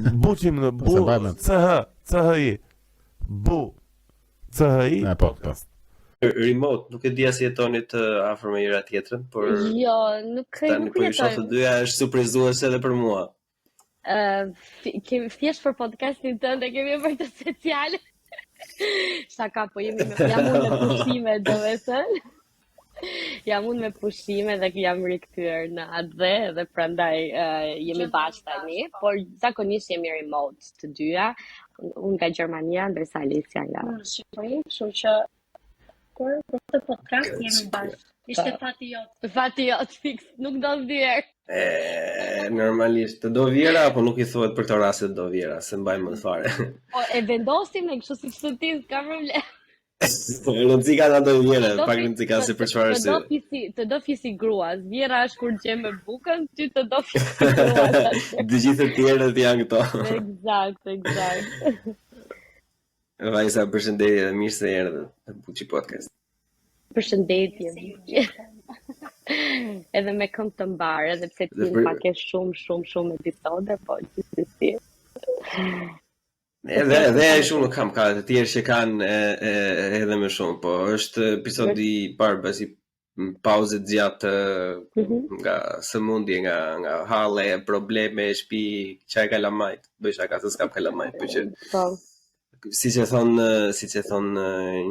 Buqim në bu CHI. Bu CHI podcast. Remote, nuk e dia si jetoni të afër me njëra tjetrën, por jo, nuk jetojmë. Shoh të dyja është surprizuese edhe për mua. Kemi thjesht për podcastin tënd e kemi bërë të speciale. Shaka, po jam unë me pushime, domethënë. Jam unë me pushime dhe jam rikthyer në atë dhe prandaj jemi bashkë tani, por zakonisht jemi remote të dyja. Unë nga Gjermania, ndërsa Alicia nga Shqipëri, kështu që kur për këtë podcast jemi bashkë. Ishte fati jot. Fati jot fix, nuk do vjer. Normalisht, të do vjera apo nuk i thuhet për këtë rast të do vjera, se mbajmë më fare. Po e vendosim ne kështu siç thotë, ka problem. Rëndësika nga do vjera, pak rëndësika se për çfarë është. Të do fisi gruas, vjera është kur gjem me bukën, ty të do fisi gruas. Të gjithë të tjerët janë këto. Eksakt. Vajza, përshëndetje dhe mirë se erdhe në Buçi Podcast. Përshëndetje. Edhe me këmbë të mbar, edhe pse ti pak e shumë episode, po gjithsesi. Edhe ai shumë kam ka të tjerë që kanë edhe më shumë, po është episodi i parë pasi pauze të gjatë nga sëmundje, nga halle, probleme, shtëpi, çaj kalamajt, bëj shaka se s'kam kalamajt, po që siç e thon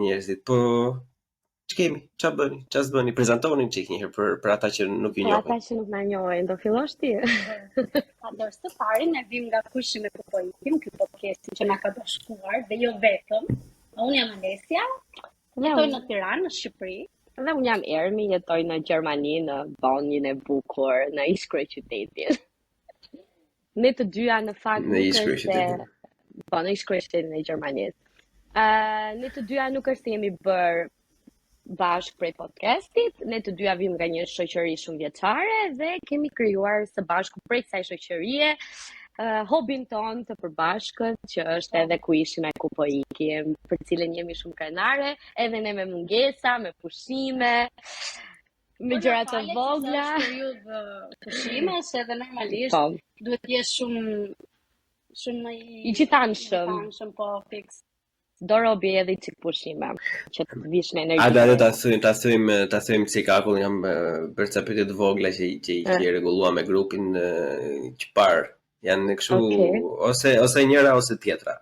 njerëzit, po ç'a bëni, prezantoni çik një herë për ata që nuk i njohin. Ata që nuk na njohin, do fillosh ti. Atëherë së pari ne vim nga Kushi me po ikim, ky podcast që na ka bashkuar dhe jo vetëm. Unë jam Alesia, jetoj në Tiranë, në Shqipëri. Dhe unë jam Ermi, jetoj në Gjermani, në Bonnin e bukur, në ish-kryeqytetin. Ne të dyja në fakt në ish-kryeqytetin. Po, në ish-kryeqytetin e Gjermanisë. Ne të dyja nuk është se jemi bërë bashkë prej podcastit, ne të dyja vim nga një shoqëri shumë vjeçare dhe kemi krijuar së bashku prej kësaj shoqërie hobin ton të përbashkët, që është edhe ku ishim ai ku po ikim, për cilën jemi shumë krenare, edhe ne me mungesa, me pushime, me gjëra të vogla. Është periudhë pushimesh, edhe normalisht duhet të jesh shumë i gjithanshëm, po fix. Do robi edhe i çik pushime, që të vish në energji. A ta thym çik akull jam për ca pyetje të vogla që i rregullua me grupin që parë. Janë kështu ose njëra ose tjetra.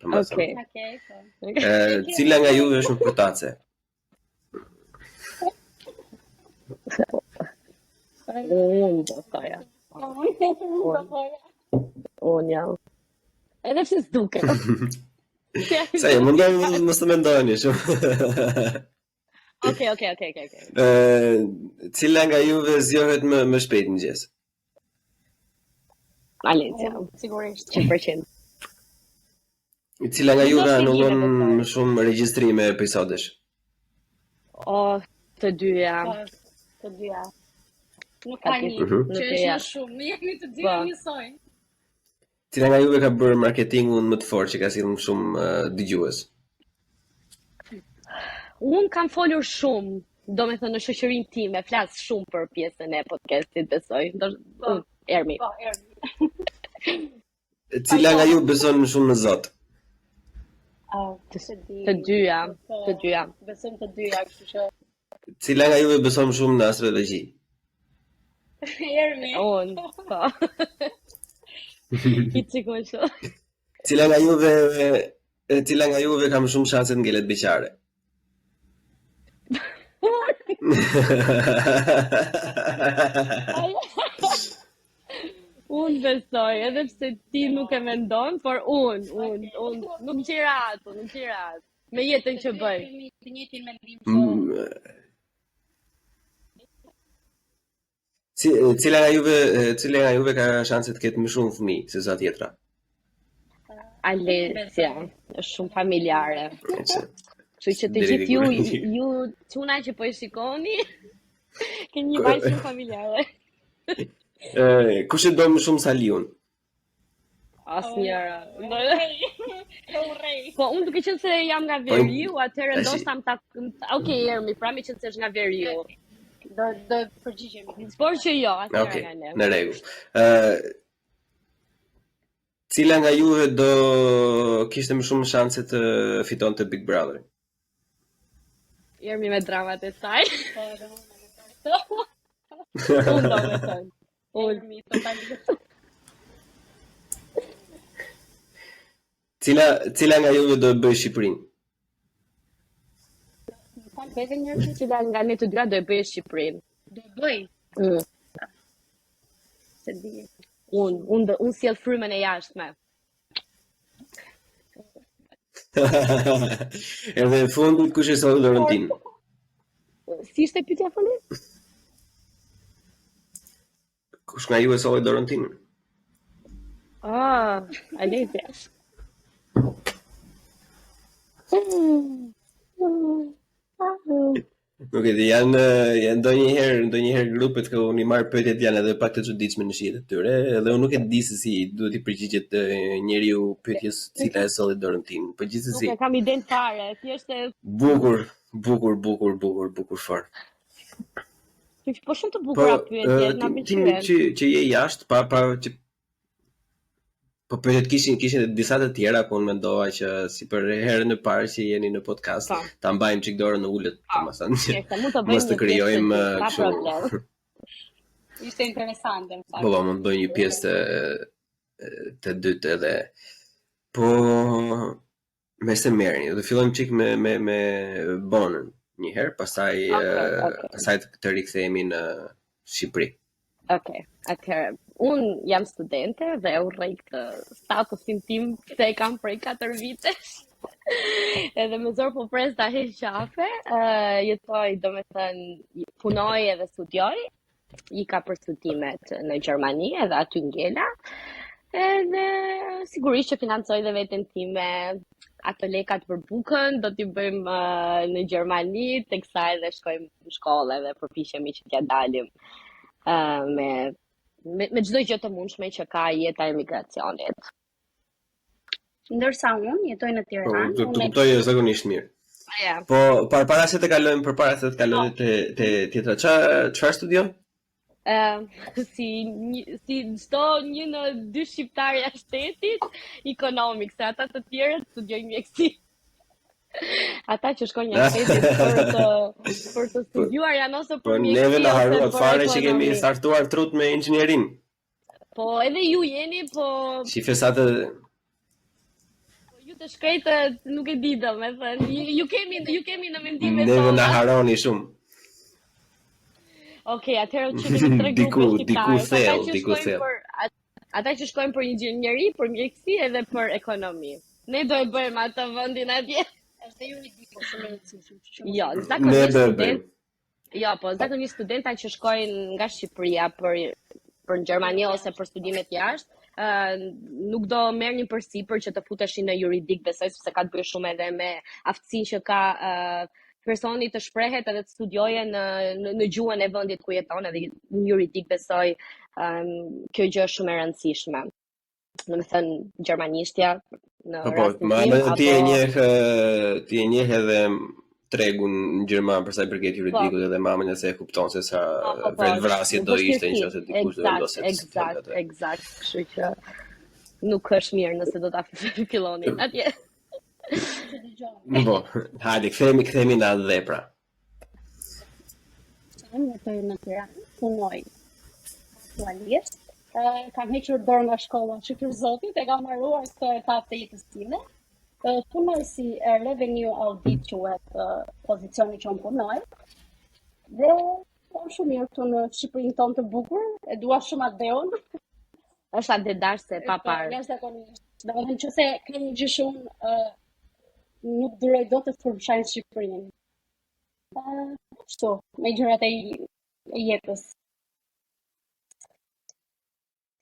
Okej. Cila nga juve është më përtace? Unë do thoja. Unë jam. Edhe pse s'duket. Sa e mundon mos të mendoni shumë. Okej. Cila nga juve zgjohet më shpejt në mëngjes? Alecia, sigurisht 100%. Cila nga juve anullon më shumë regjistrime episodesh? Të dyja. Nuk ka një, që është shumë, jemi të dyja njësoj. Cila nga juve ka bërë marketingun më të fortë që ka sjellë më shumë dëgjues? Unë kam folur shumë, domethënë në shoqërinë time, flas shumë për pjesën e podcastit, besoj. Ermi. Cila nga ju beson më shumë në Zot? Të dyja. Besojmë të dyja, kështu që. Cila nga juve beson më shumë në astrologji? Ermi. Unë, po. Cila nga juve ka më shumë shanse të ngelet beqare? Unë besoj, edhe pse ti nuk e mendon, por unë nuk gjirat. Me jetën që bëj. Të njëjtin mendim. Cila nga juve ka shanse të ketë më shumë fëmijë se sa tjetra? Alesia, është shumë familjare. Kështu që të gjithë ju çuna që po e shikoni, keni një vajzë shumë familjare. Kush e do më shumë sa Liun? Asnjëra. Po unë duke qenë se jam nga Veriu, atëherë ndoshta Okej, Ermi, pra me qenë se është nga Veriu. Do përgjigjemi. Por që jo, atëherë nga ne. Në rregull. Cila nga juve do kishte më shumë shanse të fitonte Big Brother? Jermi me dramat e saj. Po, edhe unë me të. Unë do me thënë. Ulmi totalisht. Cila nga juve do bëj Shqipërinë? Më fal vetëm një herë. Cila nga ne të dyja do e bëjë Shqipërinë. Do bëj. Se di. Unë sjell frymën e jashtme. Edhe në fundit kush e solli Dorentin? Si ishte pyetja fundit? Kush nga ju e solli Dorentin? Alesja. Nuk e di, janë ndonjëherë grupet që unë i marr pyetjet janë edhe pak të çuditshme në shihet e tyre, edhe unë nuk e di se si duhet i përgjigjet njeriu pyetjes cila e solli Dorentin. Po gjithsesi. Nuk e kam iden fare, thjesht e Bukur fort. po shumë të bukura pyetje, na pëlqen. Që je jashtë, që po pyetjet kishin disa të tjera, po unë mendova që si për herën e parë që jeni në podcast, ta mbajmë çik dorën në ulët, domethënë. Mos të krijojmë kështu. Ishte interesante, më fal. Po, mund bëj një pjesë të dytë edhe. Po me se merrni, do fillojmë çik me bonën një herë, pastaj të rikthehemi në Shqipëri. Okej, atëherë, unë jam studente dhe urrej këtë statusin tim se e kam prej 4 vitesh. Edhe me zor po pres ta heq qafe, jetoj, domethënë punoj edhe studioj, ka për studimet në Gjermani edhe aty ngela. Edhe sigurisht që financoj dhe veten time, ato lekat për bukën do t'i bëjmë në Gjermani, teksa edhe shkojmë në shkollë edhe përpiqemi që t'ja dalim me çdo gjë të mundshme që ka jeta e emigracionit. Ndërsa unë jetoj në Tiranë. Të kuptoj zakonisht mirë. Po para se të kalojmë te tjetra, çfarë studion? Si çdo një në 2 shqiptarë jashtë shtetit, economics, se ata të tjerët studiojnë mjeksi. Ata që shkojnë jashtë shtetit për të studiuar janë ose për mjeksi. Po neve na haruat fare që kemi startuar trut me inxhinierin. Po edhe ju jeni, po Shife sa të ju të shkretët nuk e di domethënë. Ju kemi në mendime tona. Neve na haroni shumë. Okej, atëherë që kemi 3 grupe shqiptare. Diku thell. Ata që shkojnë për inxhinieri, për mjeksi edhe për ekonomi. Ne do e bëjmë atë vendin atje. Është juridiku shumë e rëndësishme. Jo, zakonisht studenta që shkojnë nga Shqipëria për në Gjermani ose për studimet jashtë, nuk do merrnin përsipër që të futeshin në juridik, besoj sepse ka të bëjë shumë edhe me aftësinë që ka personi të shprehet edhe të studiojë në gjuhën e vendit ku jeton, edhe në juridik besoj kjo gjë është shumë e rëndësishme. Domethënë gjermanishtja në rastin tim ti e njeh edhe tregun në gjerman për sa i përket juridikut edhe mamën se e kupton se sa vrasje do ishte nëse dikush do vendoset. Eksakt, kështu që nuk është mirë nëse do ta fillonin atje. Po, hajde, kthehemi në atë dhe pra. Unë jetoj në Tiranë, punoj aktualisht. Kam hequr dorë nga shkolla, shukër Zotit, e kam marruar këtë etapë të jetës time. Punoj si revenue audit quhet pozicioni që unë punoj. Dhe jam shumë mirë këtu në Shqipërinë tonë të bukur, e dua shumë atë deon. Është atë dashse pa parë. Jashtëzakonisht. Domethënë që se ka një gjë shumë nuk duroj dot të përfshaj Shqipërinë. Kështu, me gjërat e jetës.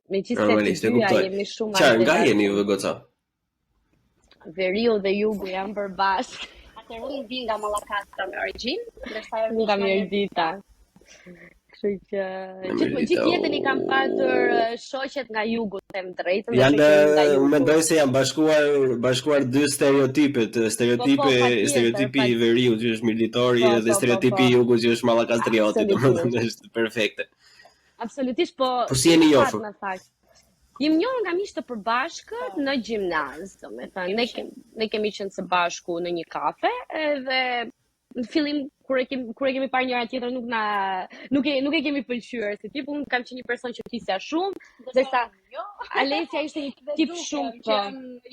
Megjithëse të dyja jemi shumë Çfarë nga jeni ju dhe goca? Veriu dhe jugu janë përbashkë. Atëherë unë vi nga Mallakastra me origjinë, ndërsa nga Mirdita. Kështu që gjithë jetën i kam patur shoqet nga jugu, them drejtën. Janë, mendoj se janë bashkuar dy stereotipi i veriut që është militori dhe stereotipi i jugut që është mallakastrioti, domethënë është perfekte. Absolutisht, po si jeni jofur? Jem njohur nga miq të përbashkët në gjimnaz, domethënë ne kemi qenë së bashku në një kafe edhe në fillim kur e kemi parë njëra tjetrën nuk e kemi pëlqyer si tip, unë kam qenë një person që flisja shumë, ndërsa Alesia ishte një tip shumë po.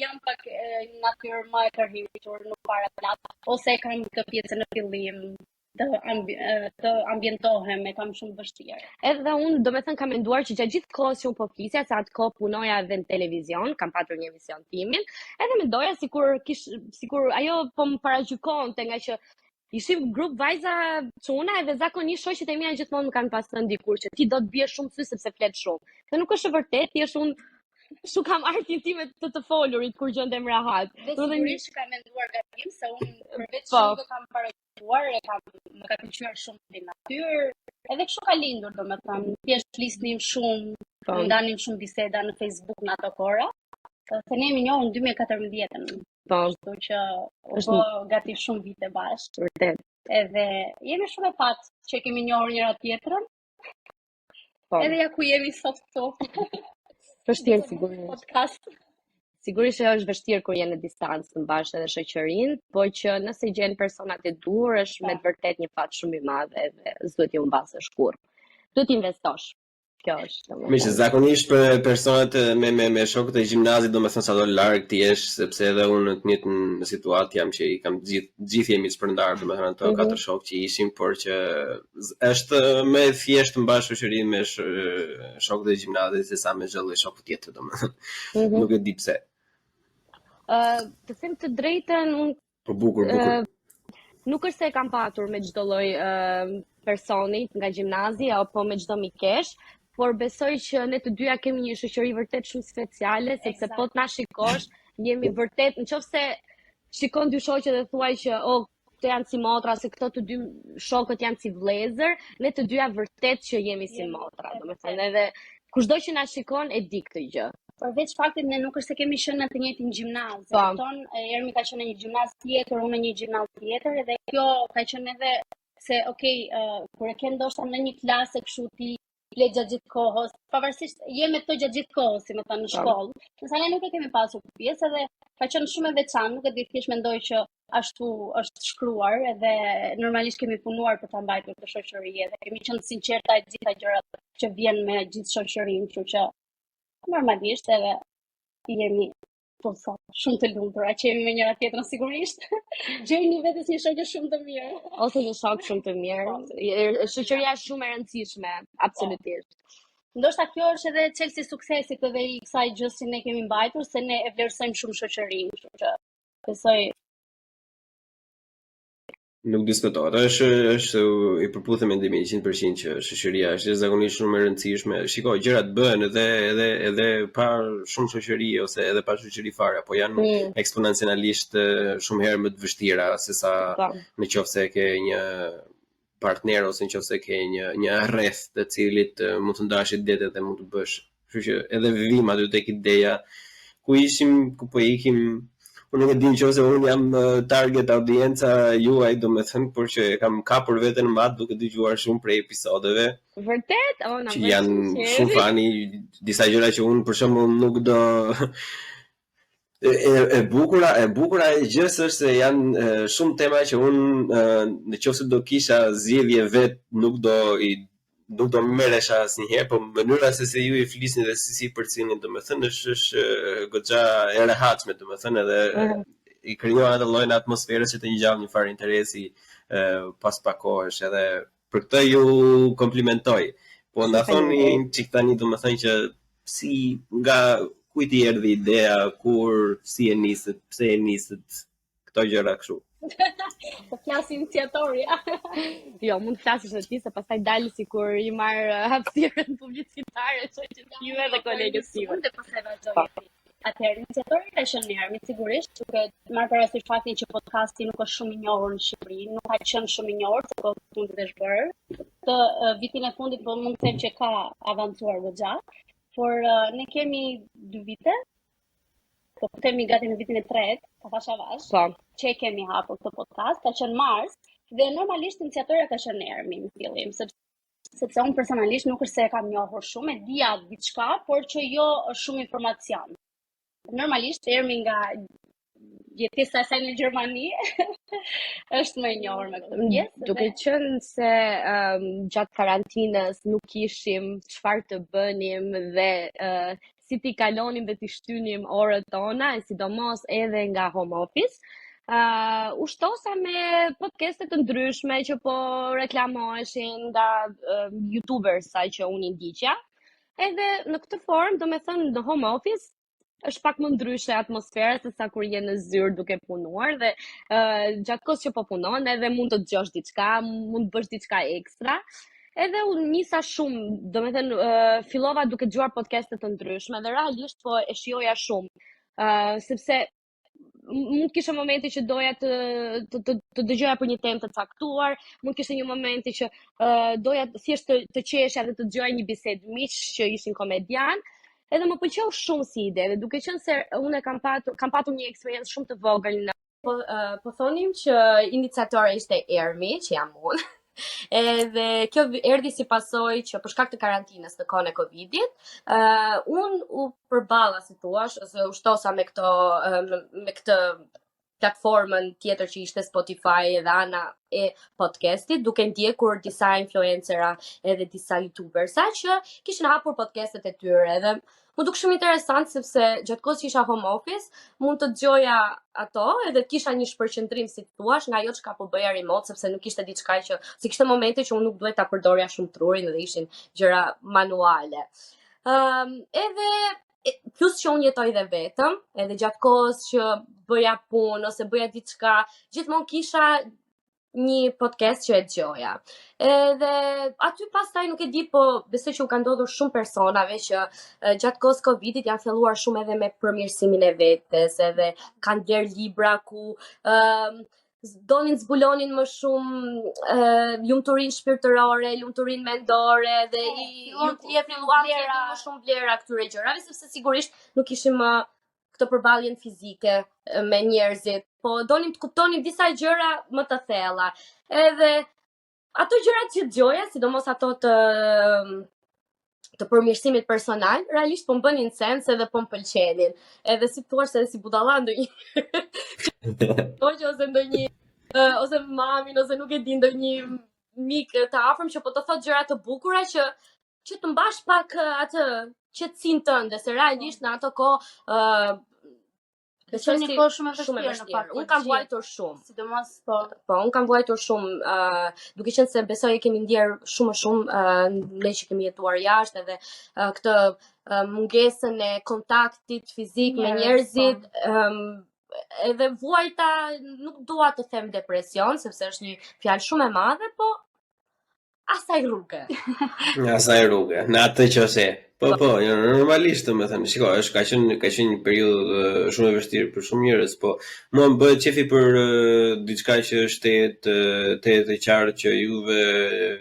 Jam pak natyrë më e kërhitur në para plat, ose kam këtë pjesë në fillim të ambientohem, e kam shumë vështirë. Edhe unë domethënë kam menduar që gjatë gjithë kohës që unë po flisja, se atë kohë punoja edhe në televizion, kam patur një emision timin, edhe mendoja sikur ajo po më paragjykonte nga që ishim grup vajza çuna edhe zakonisht shoqet e mia gjithmonë më kanë pasur dikur që ti do të bie shumë sy sepse flet shumë. Dhe nuk është e vërtetë, thjesht unë Shu kam artin time të folurit kur gjendem rahat. Dhe sigurisht ka menduar gabim se unë përveç që nuk e kam paragjykuar, më ka pëlqyer shumë në natyrë. Edhe kështu ka lindur, domethënë, thjesht flisnim shumë, ndanim shumë biseda në Facebook në ato kohra. Se ne jemi njohur në 2014. Po, kështu që po gati shumë vite bashkë. Vërtet. Edhe jemi shumë e patë që kemi njohur njëra tjetrën. Po. Edhe ja ku jemi sot këtu. Vështirë sigurisht. Podcast. Sigurisht që është vështirë kur je në distancë në bashkë edhe shoqërinë, po që nëse gjen personat e duhur është me të vërtet një fat shumë i madh edhe s'duhet ju mbasësh kurrë. Duhet investosh. Kjo është. Meqë zakonisht për personat me shokët e gjimnazit domethënë sa do larg ti jesh, sepse edhe unë në të njëjtën situatë jam që i kam gjithë jemi shpërndar, domethënë ato katër shokë që ishim, por që është më thjesht të mbash shoqëri me shokët e gjimnazit se sa me çdo lloj shoku tjetër domethënë. Nuk e di pse. Të them të drejtën, unë Po bukur. Nuk është se e kam patur me çdo lloj personi nga gjimnazi apo me çdo mikesh, por besoj që ne të dyja kemi një shoqëri vërtet shumë speciale, sepse po të na shikosh, jemi vërtet, nëse shikon dy shoqe dhe thuaj që këto janë si motra, se këto të dy shokët janë si vëllezër, ne të dyja vërtet që jemi si motra, domethënë edhe kushdo që na shikon e di këtë gjë. Përveç faktit ne nuk është se kemi qenë në të njëjtin gjimnaz. Kupton, Ermi ka qenë në një gjimnaz tjetër, unë në një gjimnaz tjetër, edhe kjo ka qenë edhe se kur e ke ndoshta në një klasë kështu ti le gjatë gjithë kohës, pavarësisht jemi të gjatë gjithë kohës, si më thënë në shkollë. Nëse ne nuk e kemi pasur këtë pjesë edhe ka qenë shumë e veçantë, nuk e di, thjesht mendoj që ashtu është shkruar edhe normalisht kemi punuar për ta mbajtur këtë shoqëri edhe kemi qenë sinqerta e gjitha gjërat që vjen me gjithë shoqërinë, kështu që normalisht edhe jemi shumë të lumtura që jemi me njëra tjetrën sigurisht. Gjejni vetes një shoqë shumë të mirë. Ose një shok shumë të mirë. Shoqëria është shumë e rëndësishme, absolutisht. Ndoshta kjo është edhe çelësi i suksesit edhe i kësaj gjë që ne kemi mbajtur, se ne e vlerësojmë shumë shoqërinë, kështu që besoj nuk diskutohet. Është i përputhem mendimin 100% që shoqëria është zakonisht shumë e rëndësishme. Shikoj, gjërat bëhen edhe pa shumë shoqëri ose edhe pa shoqëri fare, po janë eksponencialisht shumë herë më të vështira sesa nëse ke një partner ose nëse ke një rreth të cilit mund të ndash idetë dhe mund të bësh. Kështu që edhe vivim aty tek ideja ku ishim, ku po ikim. Unë nuk e di nëse unë jam target audienca juaj, domethënë, por që kam kapur veten në mat duke dëgjuar shumë prej episodeve. Vërtet? Që janë shumë fani, disa gjëra që unë për shembull nuk do e bukura e gjës është se janë shumë tema që unë nëse do kisha zgjedhje vet nuk do merresha asnjëherë, po mënyra se si ju i flisni dhe si përcjellni, domethënë është goxha e rehatshme, domethënë edhe i krijon atë llojin atmosferës që të ngjall një farë interesi pas pak kohësh, edhe për këtë ju komplimentoj. Po na thoni çik tani, domethënë që si nga kujt i erdhi ideja, kur, si e nisët, pse e nisët, këto gjëra kështu. Po flas iniciatori. Jo, mund të flasësh në ti, se pastaj dalë sikur i marr hapësirën publicitare, që time dhe kolegës time. Dhe pastaj vazhdoj. Atëherë, iniciatori ka qenë Ermi, sigurisht, duke marrë parasysh faktin që podcasti nuk është shumë i njohur në Shqipëri, nuk ka qenë shumë i njohur, se po mund të desh bërë. Të vitin e fundit po mund të them që ka avancuar goxha, por ne kemi 2 vite. Po themi gati në vitin e 3, avash që e kemi hapur këtë podcast, ka qenë mars, dhe normalisht iniciatorja ka qenë Ermi në fillim, sepse sepse unë personalisht nuk është se e kam njohur shumë, e dija diçka, por që jo shumë informacion. Normalisht termi nga jetesa e saj në Gjermani është më e njohur me këtë pjesë. Duke qenë se gjatë karantinës nuk kishim çfarë të bënim dhe si t'i kalonim dhe t'i shtynim orët tona, e sidomos edhe nga home office, ushtosa me podcastet të ndryshme që po reklamoheshin nga YouTubers-a që unë i ndiqja. Edhe në këtë formë, do me thënë, në home office, është pak më ndryshe atmosfera se sa kur je në zyrë duke punuar dhe gjatë kohës që po punon edhe mund të dëgjosh diçka, mund të bësh diçka ekstra. Edhe unë nisa shumë, do me thënë, fillova duke dëgjuar podcaste të ndryshme dhe realisht po e shijoja shumë, sepse mund kishe momenti që doja të dëgjoja për një temë të caktuar, mund kishe një momenti që doja thjesht të qesha dhe të dëgjoja një bisedë miq që ishin komedian. Edhe më pëlqeu shumë si ide, dhe duke qenë se unë kam patur një eksperiencë shumë të vogël në po thonim që iniciatore ishte Ermi, që jam unë. Edhe kjo erdhi si pasojë që për shkak të karantinës në kohën e Covidit, unë u përballa, si thua, ose u shtosa me këtë platformën tjetër që ishte Spotify dhe ana e podcastit, duke ndjekur disa influencera edhe disa youtubersa që kishin hapur podcastet e tyre. Edhe më duk shumë interesant sepse gjatë kohës që isha home office, mund të dëgjoja ato edhe kisha një shpërqendrim, si thua, nga ajo çka po bëja remote, sepse nuk ishte diçka që si kishte momente që unë nuk duhet ta përdorja shumë trurin dhe ishin gjëra manuale. Edhe plus që unë jetoj dhe vetëm, edhe gjatë kohës që bëja punë ose bëja diçka, gjithmonë kisha një podcast që e dëgjoja. Edhe aty pastaj nuk e di, po besoj që u ka ndodhur shumë personave që gjatë kohës Covidit janë filluar shumë edhe me përmirësimin e vetes, edhe kanë bler libra ku donin zbulonin më shumë lumturinë shpirtërore, lumturinë mendore dhe ju filluan më shumë vlera këtyre gjërave, sepse sigurisht nuk kishim këtë përballjen fizike me njerëzit, po donim të kuptonim disa gjëra më të thella. Edhe ato gjërat që dëgjoja, sidomos ato të përmirësimit personal, realisht po më bënin sens edhe po më pëlqenin. Edhe si thua se si budalla ndonjë ose ndonjë ose mamin ose nuk e di ndonjë mik të afërm që po të thotë gjëra të bukura që të mbash pak atë qetësinë tënde, se realisht në ato kohë besoj një kohë shumë e vështirë. Unë kam vuajtur shumë. Sidomos unë kam vuajtur shumë, duke qenë se besoj e kemi ndjer shumë ne që kemi jetuar jashtë, edhe këtë mungesën e kontaktit fizik me njerëzit, edhe vuajta, nuk dua të them depresion, sepse është një fjalë shumë e madhe, po asaj rrugë. Asaj rrugë, në atë qose. Po, normalisht, me thënë, shiko, ka qenë një periudhë shumë e vështirë për shumë njerëz, po mua më bëhet qefi për diçka që është të e qartë që juve,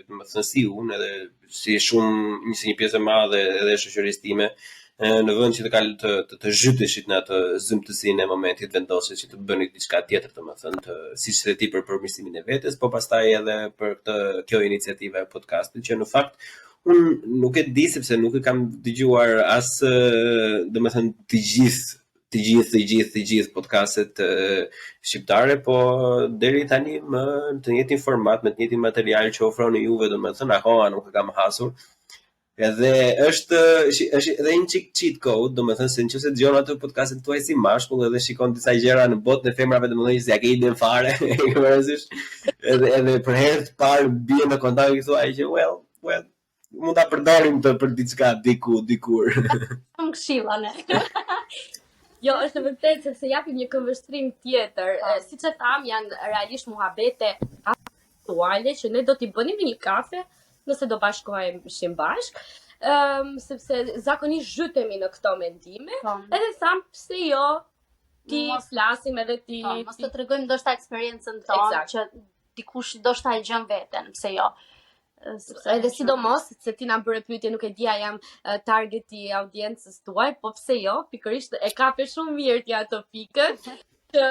me thënë, si unë, edhe si një pjesë e madhe edhe shoqërisë time, në vend që të zhyteshit në atë zymtësinë e momentit, vendoset që të bëni diçka tjetër, domethënë, siç e ti për përmirësimin e vetes, po pastaj edhe për kjo iniciativë e podcastit që në fakt unë nuk e di sepse nuk e kam dëgjuar as domethënë të gjithë podcastet shqiptare, po deri tani më të njëjtin format, me të njëjtin material që ofroni juve, domethënë akoma nuk e kam hasur. Edhe është edhe një cheat code, domethënë se nëse dëgjon ato podcastet tuaj si mashkull edhe shikon disa gjëra në botën e femrave, domethënë se ja ke iden fare, edhe për herë të parë bie në kontakt me thuaj që well, mund ta përdorim për diçka dikur. Shumë këshilla ne. Jo, është vërtet sepse japim një këmbështrim tjetër. Siç e tham, janë realisht muhabete aktuale që ne do t'i bënim një kafe nëse do bashkoheshim bashk, sepse zakonisht zhytemi në këto mendime, edhe tham pse jo ti flasim edhe ti mos të tregojmë ndoshta eksperiencën tonë që dikush ndoshta e gjen veten, pse jo. Edhe sidomos se ti na bëre pyetje, nuk e dia jam targeti audiencës tuaj, po pse jo, pikërisht e kape shumë mirë ti ato pikën që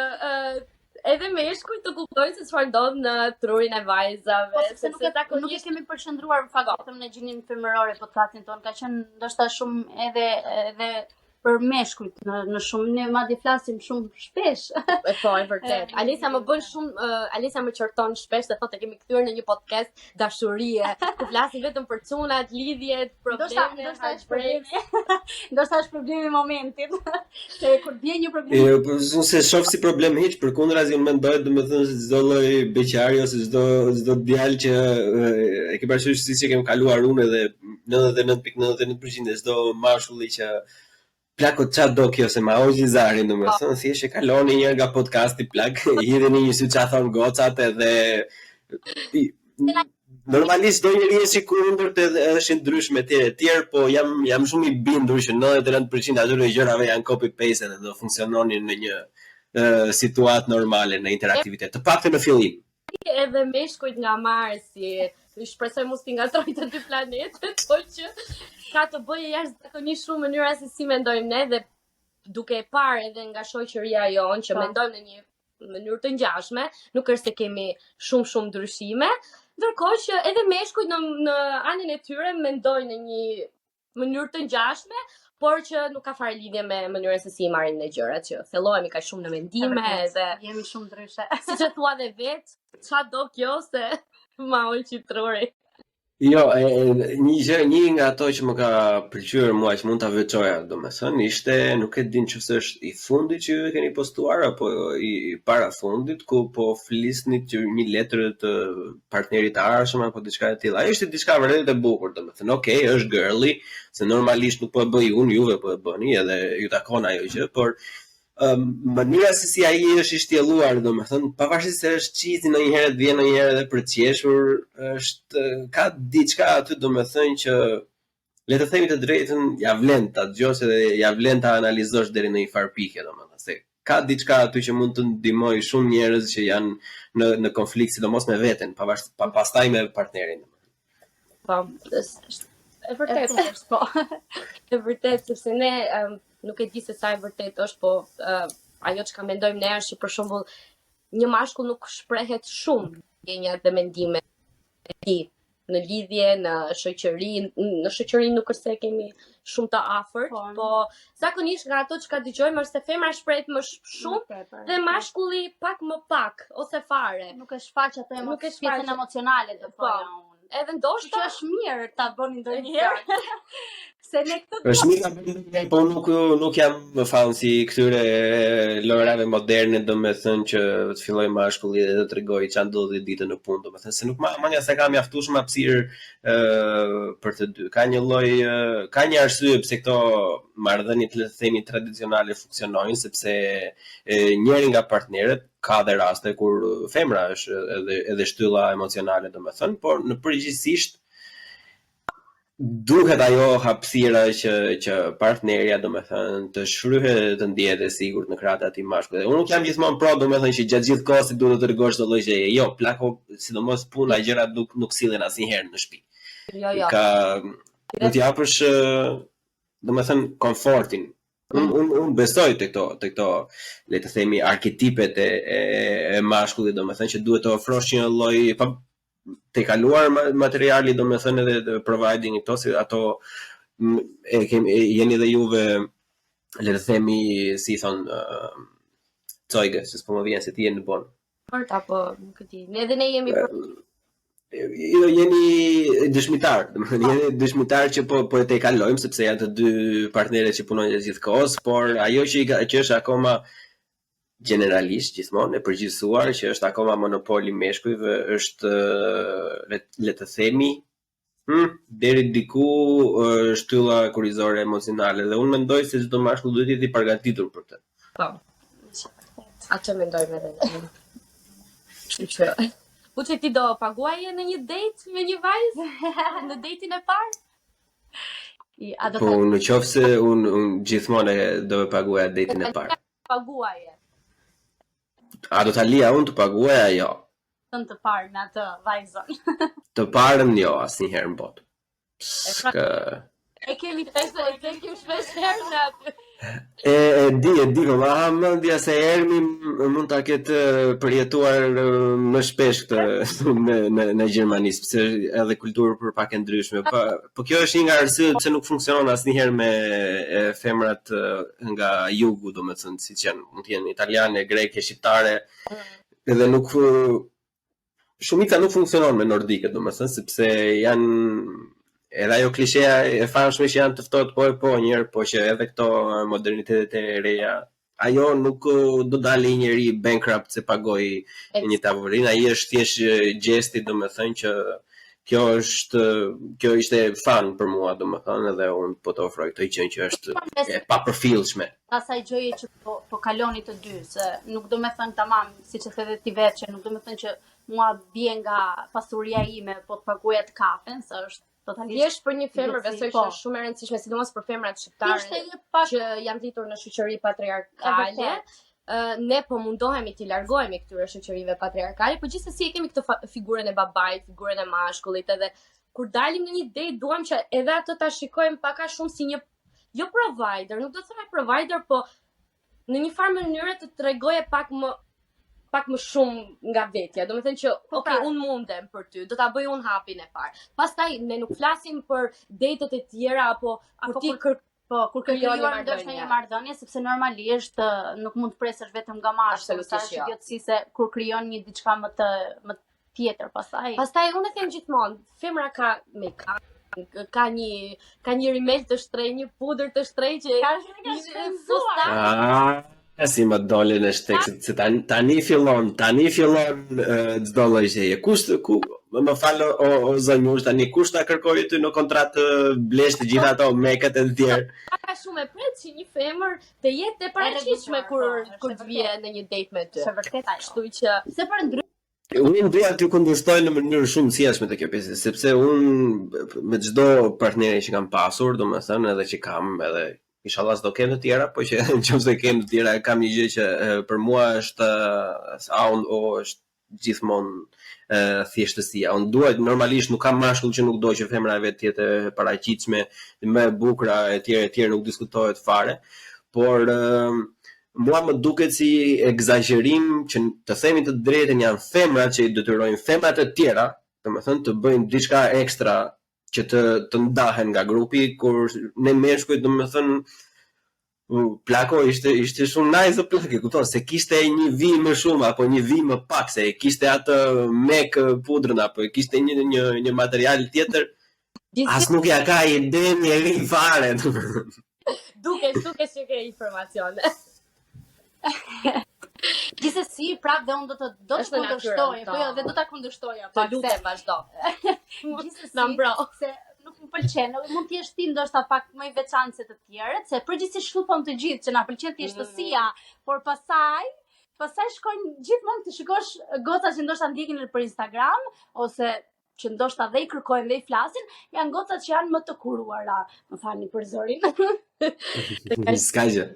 edhe meshkujt të kuptojnë se çfarë ndodh në trurin e vajzave, Po sepse nuk e kemi përqendruar në fakt vetëm në gjininë femërore podcastin ton, ka qenë ndoshta shumë edhe për meshkujt në shumë ne madje flasim shumë shpesh. Po, e vërtet. Alisa më bën shumë, Alisa më qorton shpesh se thotë kemi kthyer në një podcast dashurie, ku flasim vetëm për çunat, lidhjet, probleme, ndoshta është problemi. Ndoshta është problemi i momentit. Se kur vjen një problem. Unë se shoh si problem hiç, përkundrazi unë mendoj domethënë se çdo lloj beqari ose çdo djalë që e ke parasysh siç e kemi kaluar unë edhe 99.99% çdo mashkulli që plako qa do kjo se ma ojë Zarin domethënë thjesht e kaloni një nga podcasti plak, hidheni një siç thon gocat edhe normalisht do njëri është i kundërt edhe është i ndryshme tjerë, po jam shumë i bindur që 99% atyre gjërave janë copy paste dhe do funksiononin në një situatë normale në interaktivitet. Të paktën në fillim. Edhe meshkujt nga Marsi, shpresoj mos t'i ngatroj të dy planetet, po që ka të bëjë jashtëzakonisht shumë mënyra se si mendojmë ne dhe duke e parë edhe nga shoqëria jonë që mendojmë në një mënyrë të ngjashme, nuk është se kemi shumë ndryshime, ndërkohë që edhe meshkujt në anën e tyre mendojnë në një mënyrë të ngjashme, por që nuk ka fare lidhje me mënyrën se si i marrin ne gjërat, që thellohemi kaq shumë në mendime edhe jemi shumë ndryshe. Siç e thua dhe vet, ç'a do kjo se ma ul qitrori. Jo, një nga ato që më ka pëlqyer mua që mund ta veçoja, domethënë ishte, nuk e din nëse është i fundit që ju e keni postuar apo i parafundit, ku po flisnit që një letër të partnerit të arshëm apo diçka e tillë. Ai ishte diçka vërtet e bukur, domethënë, okay, është girly, se normalisht nuk po e bëj unë, juve po e bëni edhe ju takon ajo gjë, por mënyra se si ai është i shtjelluar, domethënë, pavarësisht se është cheesy ndonjëherë, vjen ndonjëherë edhe për të qeshur, është ka diçka aty domethënë që le të themi të drejtën, ja vlen ta dëgjosh edhe ja vlen ta analizosh deri në një farë pike, domethënë, se ka diçka aty që mund të ndihmojë shumë njerëz që janë në konflikt, sidomos me veten, pavarësisht pastaj me partnerin. Po, e vërtet, po. E vërtet, sepse ne nuk e di se sa e vërtet është, po ajo që ka mendojmë ne është që për shembull një mashkull nuk shprehet shumë ndjenjat dhe mendimet e tij në lidhje, në shoqëri nuk është se kemi shumë të afërt, po zakonisht nga ato që ka dëgjojmë është se femra shprehet më shumë dhe mashkulli pak më pak ose fare. Nuk e shfaq atë pjesën emocionale të thoya unë. Edhe ndoshta është mirë ta bëni ndonjëherë. Se ne këtë është mirë, po nuk jam më fallë si këtyre lojrave moderne, domethënë që të fillojë mashkulli dhe të tregojë ç'a ndodhi ditën në punë, domethënë se nuk manja se ka mjaftueshëm hapësirë për të dy. Ka një arsye pse këto marrëdhënie të themi tradicionale funksionojnë, sepse njëri nga partnerët ka dhe raste kur femra është edhe shtylla emocionale domethënë, por në përgjithsisht duhet ajo hapësira që partnerja domethënë të shfryhet të ndihet e sigurt në krahët e atij mashkullit. Unë nuk jam gjithmonë pro domethënë që gjatë gjithë kohës duhet të tërgosh çdo lloj gjëje. Jo, plako sidomos puna gjërat nuk sillen asnjëherë në shtëpi. Jo. Ka do t'i japësh domethënë komfortin. Unë besoj te këto, le të themi, arketipet e mashkullit, domethënë që duhet të ofrosh një lloj të kaluar materiali, domethënë edhe providing këto, si ato jeni dhe juve, le të themi, si thon Zeuge, se s'po më vjen se ti je në bon. Apo nuk e di. Edhe ne jemi Jo, jeni dëshmitar, jeni dëshmitar që po e te kalojmë, sepse janë të dy partnerët që punojnë gjithë kohës, por ajo që është akoma generalisht gjithmonë e përgjithësuar, që është akoma monopoli meshkujve, është le të themi deri diku shtylla kurrizore emocionale, dhe unë mendoj se çdo mashkull duhet të jetë i përgatitur për këtë. Po. Atë mendojmë edhe ne. Po që ti do paguaje në një date me një vajzë në datein e parë? Po në qoftë se unë gjithmonë do e paguaja datein e parë. Paguaje. A do ta lija unë të paguaja? Jo. Të parë në atë vajzën. Të parën jo, asnjëherë në botë. E kemi shpesh herë në atë. E di, po ma mendja se Ermi mund ta ketë përjetuar më shpesh këtë në Gjermani, sepse edhe kulturë për pak e ndryshme. Po kjo është një nga arsyet pse nuk funksionon asnjëherë me femrat nga jugu, domethënë, siç janë, mund të jenë italiane, greke, shqiptare, edhe nuk shumica nuk funksionon me nordikët, domethënë, sepse janë edhe ajo klisheja e famshme që janë të ftohtë po njëherë, po që edhe këto modernitetet e reja, ajo nuk do dalë një njeri bankrupt se pagoi një tavolinë, ai është thjesht gjesti, domethënë që kjo ishte fan për mua, domethënë, edhe unë po të ofroj këtë gjë që është e papërfillshme. Asaj gjëje që po kaloni të dy, se nuk do me thënë tamam, siç e the ti vetë, që nuk do me thënë që mua bie nga pasuria ime po të paguaja të kafen, se është Thjesht për një femër besoj që është shumë e rëndësishme, sidomos për femrat shqiptare që janë rritur në shoqëri patriarkale. Ne po mundohemi të largohemi këtyre shoqërive patriarkale, por gjithsesi e kemi këtë figurën e babait, figurën e mashkullit, edhe kur dalim në një date duam që edhe atë ta shikojmë pak a shumë si një jo provider, nuk do të them provider, po në një farë mënyrë të tregojë pak më shumë nga vetja. Do me thënë që, unë mundem për ty, do ta bëj unë hapin e parë. Pastaj, ne nuk flasim për datet e tjera, apo kur krijuar ndoshta një marrëdhënie, sepse normalisht nuk mund të presësh vetëm nga mashkulli, sa është idiotësi se kur krijon një diçka më tjetër pastaj. Pastaj unë them gjithmonë, femra ka make-up, ka një rimel të shtrenjtë, një pudër të shtrenjtë që fustan. Si më dole në shteksit, se tani fillon çdo lloj gjëje. Më falë o zonjush, tani kush ta kërkoi ty në kontratë blesh të gjitha ato meket e tjerë. Ka shumë e pret që një femër të jetë e paraqitshme kur të vije në një date me ty. Është vërtet ajo. Kështu që se për Unë doja t'ju kundërshtoj në mënyrë shumë sjellshme të kjo pjesë, sepse unë me çdo partneri që kam pasur, domethënë edhe që kam edhe inshallah s'do kem të tjera, po që nëse kem të tjera, kam një gjë që për mua është është gjithmonë thjeshtësia. Unë duhet normalisht nuk kam mashkull që nuk do që femra e vet të jetë e paraqitshme, më e bukur e tjerë nuk diskutohet fare, por mua më duket si egzagerim që të themi të drejtën janë femrat që i detyrojnë femrat e tjera, domethënë të bëjnë diçka ekstra që të ndahen nga grupi, kur ne meshkujt domethënë plako ishte shumë nice plako, kupton, se kishte një vi më shumë apo një vi më pak, se kishte atë mek pudrën apo kishte një material tjetër, as nuk ja ka ide njeri fare. Duke që ke informacione. Gjithsesi, prap dhe unë do të kundërshtoj, po jo, dhe do ta kundërshtoja pak. Të lutem vazhdo. Gjithsesi, se nuk më pëlqen, mund të jesh ti ndoshta pak më i veçantë se të tjerët, se përgjithsisht shfutpon të gjithë që na pëlqen thjeshtësia, por pastaj shkojnë gjithmonë të shikosh goca që ndoshta ndjekin për Instagram ose që ndoshta dhe i kërkojnë dhe i flasin, janë gocat që janë më të kuruara. Më falni për zërin. S'ka gjë.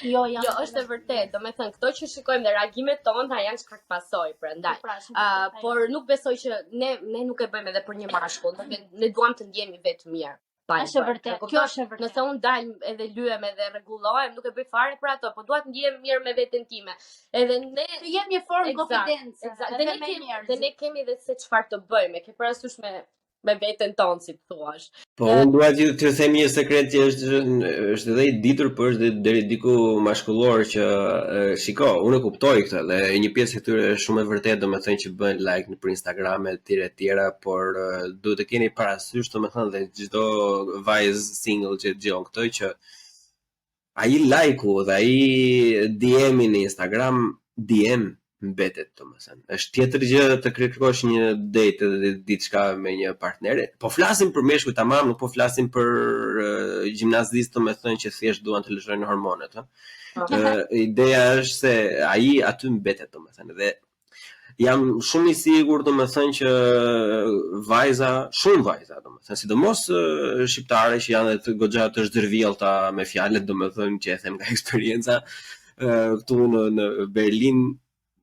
Jo, është e vërtet. Domethënë, këto që shikojmë dhe reagimet tona janë çka pasoj, prandaj. Por nuk besoj që ne nuk e bëjmë edhe për një mashkull. Ne duam të ndjehemi vetë mirë. Është e vërtet. Kjo është e vërtet. Nëse unë dal edhe lyhem edhe rregullohem, nuk e bëj fare për ato, po dua të ndjehem mirë me veten time. Edhe ne të jemi një formë konfidencë. Dhe ne kemi edhe se çfarë të bëjmë. Ke parasysh me veten tonë, si thuash. Po unë dua t'ju them një sekret që është edhe i ditur, por është deri diku mashkullor që shiko, unë e kuptoj këtë dhe një pjesë e këtyre është shumë e vërtetë, domethënë që bëjnë like për Instagram e tjera, por duhet të keni parasysh domethënë dhe çdo vajzë single që dëgjon këtë që ai like-u dhe ai DM-i në Instagram, DM mbetet, domethënë. Është tjetër gjë të kërkosh një date dhe diçka me një partner. Po flasim për meshkuj tamam, nuk po flasim për gjimnazistë, domethënë që thjesht duan të lëshojnë hormonet, ideja është se ai aty mbetet, domethënë. Dhe jam shumë i sigurt, domethënë që shumë vajza, domethënë, sidomos shqiptare që janë të goxha të zhdërvjellta me fjalët, domethënë që e them nga eksperjenca, këtu në Berlin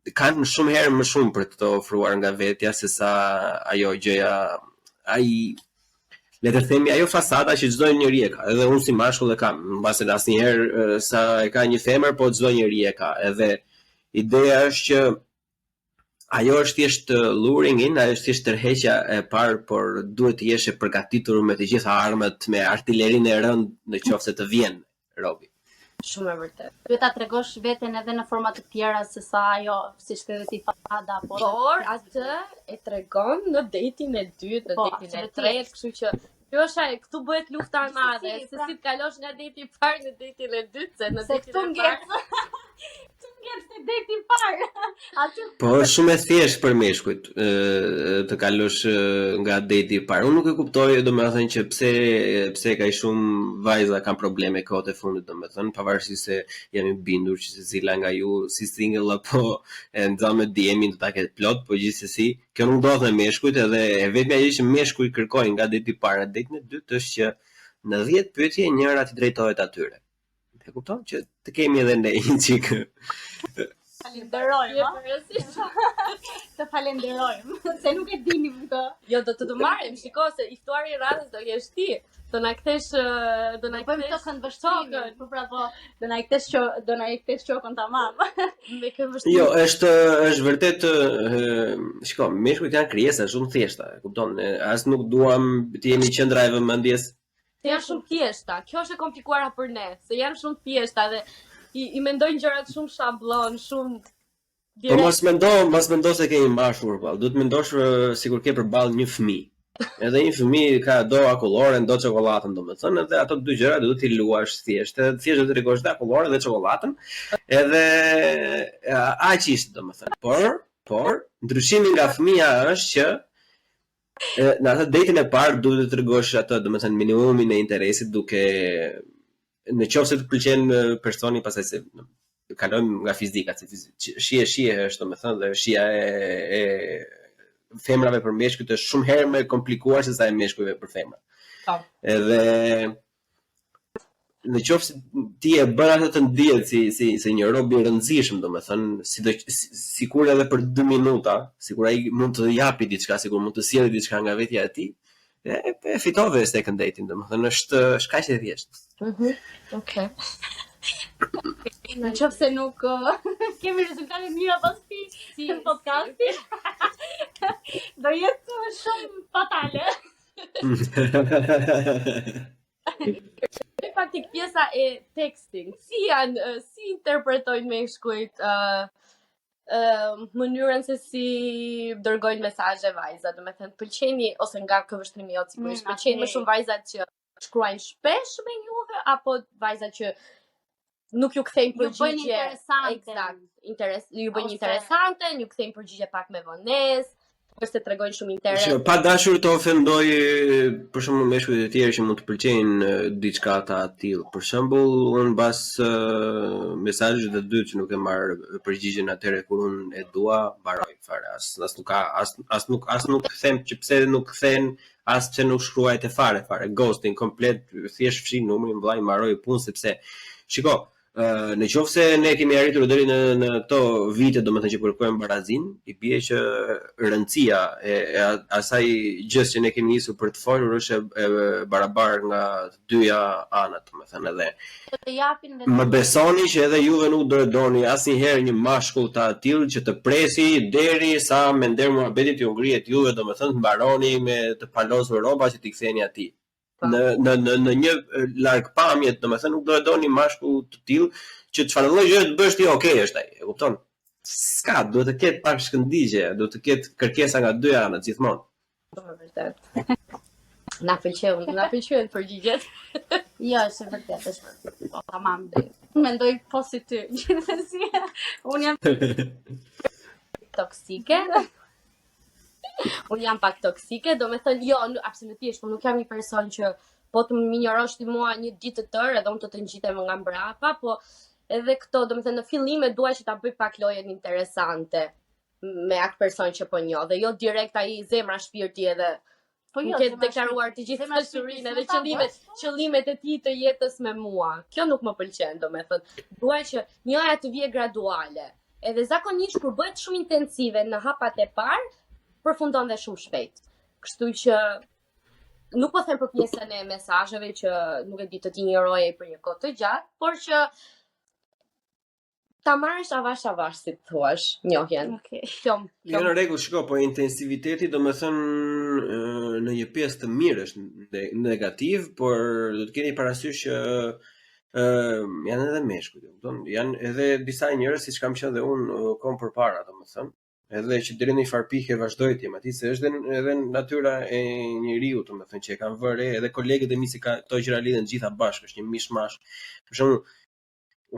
kanë shumë herë më shumë për të ofruar nga vetja se sa ajo gjëja, le të themi ajo fasada që çdo njeri e ka, edhe unë si mashkull e kam, mbase asnjëherë sa e ka një femër, po çdo njeri e ka, edhe ideja është që ajo është thjesht luringin, ajo është thjesht tërheqja e parë, por duhet të jesh e përgatitur me të gjitha armët, me artillerinë e rënd në qoftë se të vjen robi. Shumë e vërtet. Duhet ta tregosh veten edhe në forma të tjera se sa ajo, siç thënë ti fada apo. Por atë e tregon në dating e dytë, në dating e tretë, kështu që kjo është këtu bëhet lufta e madhe, se si të kalosh nga deti i parë në detin e dytë, se në detin e parë. Se deti i parë. Po është shumë e thjeshtë për meshkujt të kalosh nga deti i parë. Unë nuk e kuptoj, domethënë që pse ka shumë vajza kanë probleme kohët e fundit, domethënë pavarësisht se jam i bindur që secila nga ju si single apo e nxan me DM-in do ta ketë plot, po gjithsesi kjo nuk ndodh me meshkujt, edhe e vetmja gjë që meshkujt kërkojnë nga deti i parë në detin e dytë është që në 10 pyetje njëra t'i drejtohet atyre. E kupton që të kemi edhe ne një çik. Falenderojmë. Të falenderojmë se nuk e dinim këtë. Jo, do të marrim, shiko se i ftuari i radhës do jesh ti. Do na kthesh Bëjmë tokën vështirë. Po bravo. Do na kthesh qokën tamam. Me kë vështirë. Jo, është vërtet shiko, meshkujt janë krijesa shumë thjeshta, e kupton? As nuk duam të jemi qendra e vëmendjes. Se janë shumë thjeshta. Kjo është e komplikuara për ne, se janë shumë thjeshta dhe i mendojnë gjërat shumë shablon, shumë Po mos mendo se ke një mbashur, po. Duhet mendosh sikur ke përballë një fëmijë. Edhe një fëmijë ka do akulloren, do çokoladën, domethënë, edhe ato dy gjëra duhet t'i luash thjesht. Thjesht do të rregosh dhe akulloren dhe çokoladën. Edhe aq ishte domethënë. Por ndryshimi nga fëmia është që në atë datin e parë duhet të tregosh atë, domethënë minimumin e interesit, duke në qoftë se të pëlqen personi, pastaj se kalojmë nga fizika, se shije është domethënë dhe shija e femrave për meshkujt është shumë herë më e komplikuar se sa e meshkujve për femra. Edhe në qoftë se ti e bën atë të ndihet si një rob i rëndësishëm, domethënë, sikur edhe për 2 minuta, sikur ai mund të japi diçka, sikur mund të sjellë diçka nga vetja e tij, e fitove second dating, domethënë është kaq e thjeshtë. Okej. Në qoftë se nuk kemi rezultate mira pas si podcasti, do jetë shumë fatale. Praktik pjesa e texting. Si interpretojnë meshkujt mënyrën se si dërgojnë mesazhe vajza, domethënë pëlqeni ose nga këvështrimi jot sigurisht pëlqejnë më shumë vajzat që shkruajnë shpesh me juve apo vajzat që nuk ju kthejnë përgjigje Eksakt. Ju bëjnë interesante, ju kthejnë përgjigje pak me vonesë, ose tregojnë shumë interes. Pa dashur të ofendoj për shembull meshkujt e tjerë që mund të pëlqejnë diçka të tillë. Për shembull, unë mbas mesazhit të dytë që nuk e marr përgjigjen atëherë kur unë e dua, mbaroj fare. As nuk them që pse nuk kthen, as pse nuk shkruajte fare, ghosting komplet, thjesht fshi numrin, vllai, mbaroj punë sepse shiko, në qoftë se ne kemi arritur deri në këto vite, domethënë që kërkojmë barazin, i bie që rëndësia e asaj gjës që ne kemi nisur për të folur është e barabartë nga të dyja anët, domethënë edhe. Më besoni që edhe juve nuk do e doni asnjëherë një mashkull të tillë që të presi deri sa me nder muhabetit ju ngrihet juve, domethënë të mbaroni me të palosur rroba që t'i ktheni atij. Në një largpamje, domethënë nuk do e doni mashkull të tillë që çfarë lloj gjë të bësh ti, okay, është ai, e kupton? S'ka, duhet të ketë pak shkëndijgje, duhet të ketë kërkesa nga dy anët gjithmonë. Shumë vërtet. Na pëlqejnë përgjigjet. Jo, është vërtet, është vërtet. Po, tamam. Mendoj po si ty. Gjithsesi, unë jam toksike. Unë jam pak toksike, do me thënë, jo, absolutisht, unë nuk jam një person që po të më minjorosh ti mua një ditë të tërë, edhe unë të ngjitem nga mbrapa, po edhe këto, do me thënë, në fillim e dua që ta bëj pak lojën interesante me atë person që po njoh, dhe jo direkt ai zemra shpirti edhe ke deklaruar të gjithë dashurinë edhe qëllimet e tij të jetës me mua. Kjo nuk më pëlqen, do me thënë. Dua që njëra të vijë graduale. Edhe zakonisht kur bëhet shumë intensive në hapat e parë, përfundon dhe shumë shpejt. Kështu që nuk po them për pjesën e mesazheve që nuk e di të t'injoroj për një kohë të gjatë, por që ta marrësh avash si thuash, njohjen. Okej. Jo në rregull, shiko, po intensiviteti do të thënë në një pjesë të mirë është negativ, por do të keni parasysh që janë edhe meshkuj, domethënë, janë edhe disa njerëz siç kam qenë dhe unë kohën përpara, domethënë, edhe që deri në një farë pikë vazhdoi të jem aty se është edhe natyra e njeriu, domethënë që e kanë vënë edhe kolegët e mi si ka këto gjëra lidhen gjitha bashkë, është një mishmash. Për shembull,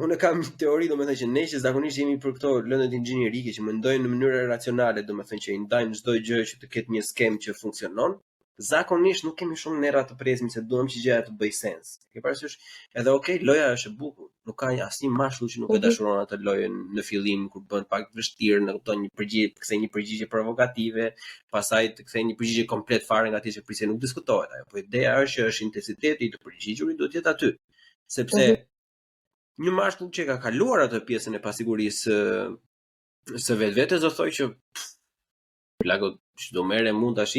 unë kam një teori, domethënë që ne që zakonisht jemi për këto lëndët inxhinierike që mendojnë në mënyrë racionale, domethënë që i ndajnë çdo gjë që të ketë një skem që funksionon, zakonisht nuk kemi shumë nerva të presim se duam që gjëja të bëj sens. Ke parasysh, edhe okay, loja është e bukur, nuk ka asnjë mashkull që nuk e dashuron atë lojën në fillim kur bën pak të vështirë, në kupton një përgjigje provokative, pastaj të kthej një përgjigje komplet fare nga atë që prisje, nuk diskutohet ajo, po ideja është që është intensiteti i të përgjigjurit duhet të jetë aty, sepse një mashkull që ka kaluar atë pjesën e pasigurisë së vetvetes do thojë që plago çdo merre mund tash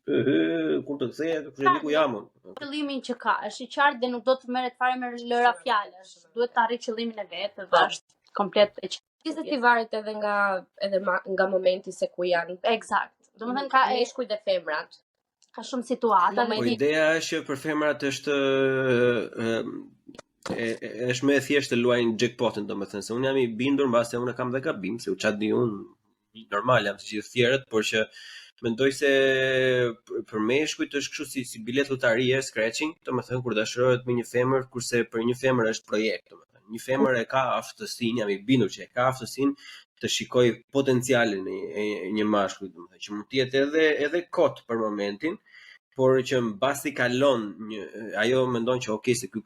kur të kthehet, kush e di ku jam unë. Qëllimin që ka, është i qartë dhe nuk do të merret fare me lëra fjalësh. Duhet të arrijë qëllimin e vet, dhe është komplet e qartë. Gjithsesi ti varet edhe nga momenti se ku janë. Eksakt. Domethënë ka meshkujt dhe femrat. Ka shumë situata. Po ideja është që për femrat është është më e thjeshtë të luajnë jackpotin, domethënë se unë jam i bindur mbase unë kam dhe gabim, se u çat di unë normal jam si gjithë tjerët, por që mendoj se për meshkujt është kështu si bilet lotarie, scratching, domethënë kur dashurohet me një femër, kurse për një femër është projekt, domethënë. Një femër e ka aftësinë, jam i bindur që e ka aftësinë të shikoj potencialin e një mashkulli, domethënë, që mund të jetë edhe kot për momentin, por që mbasi kalon ajo mendon që okay, se ky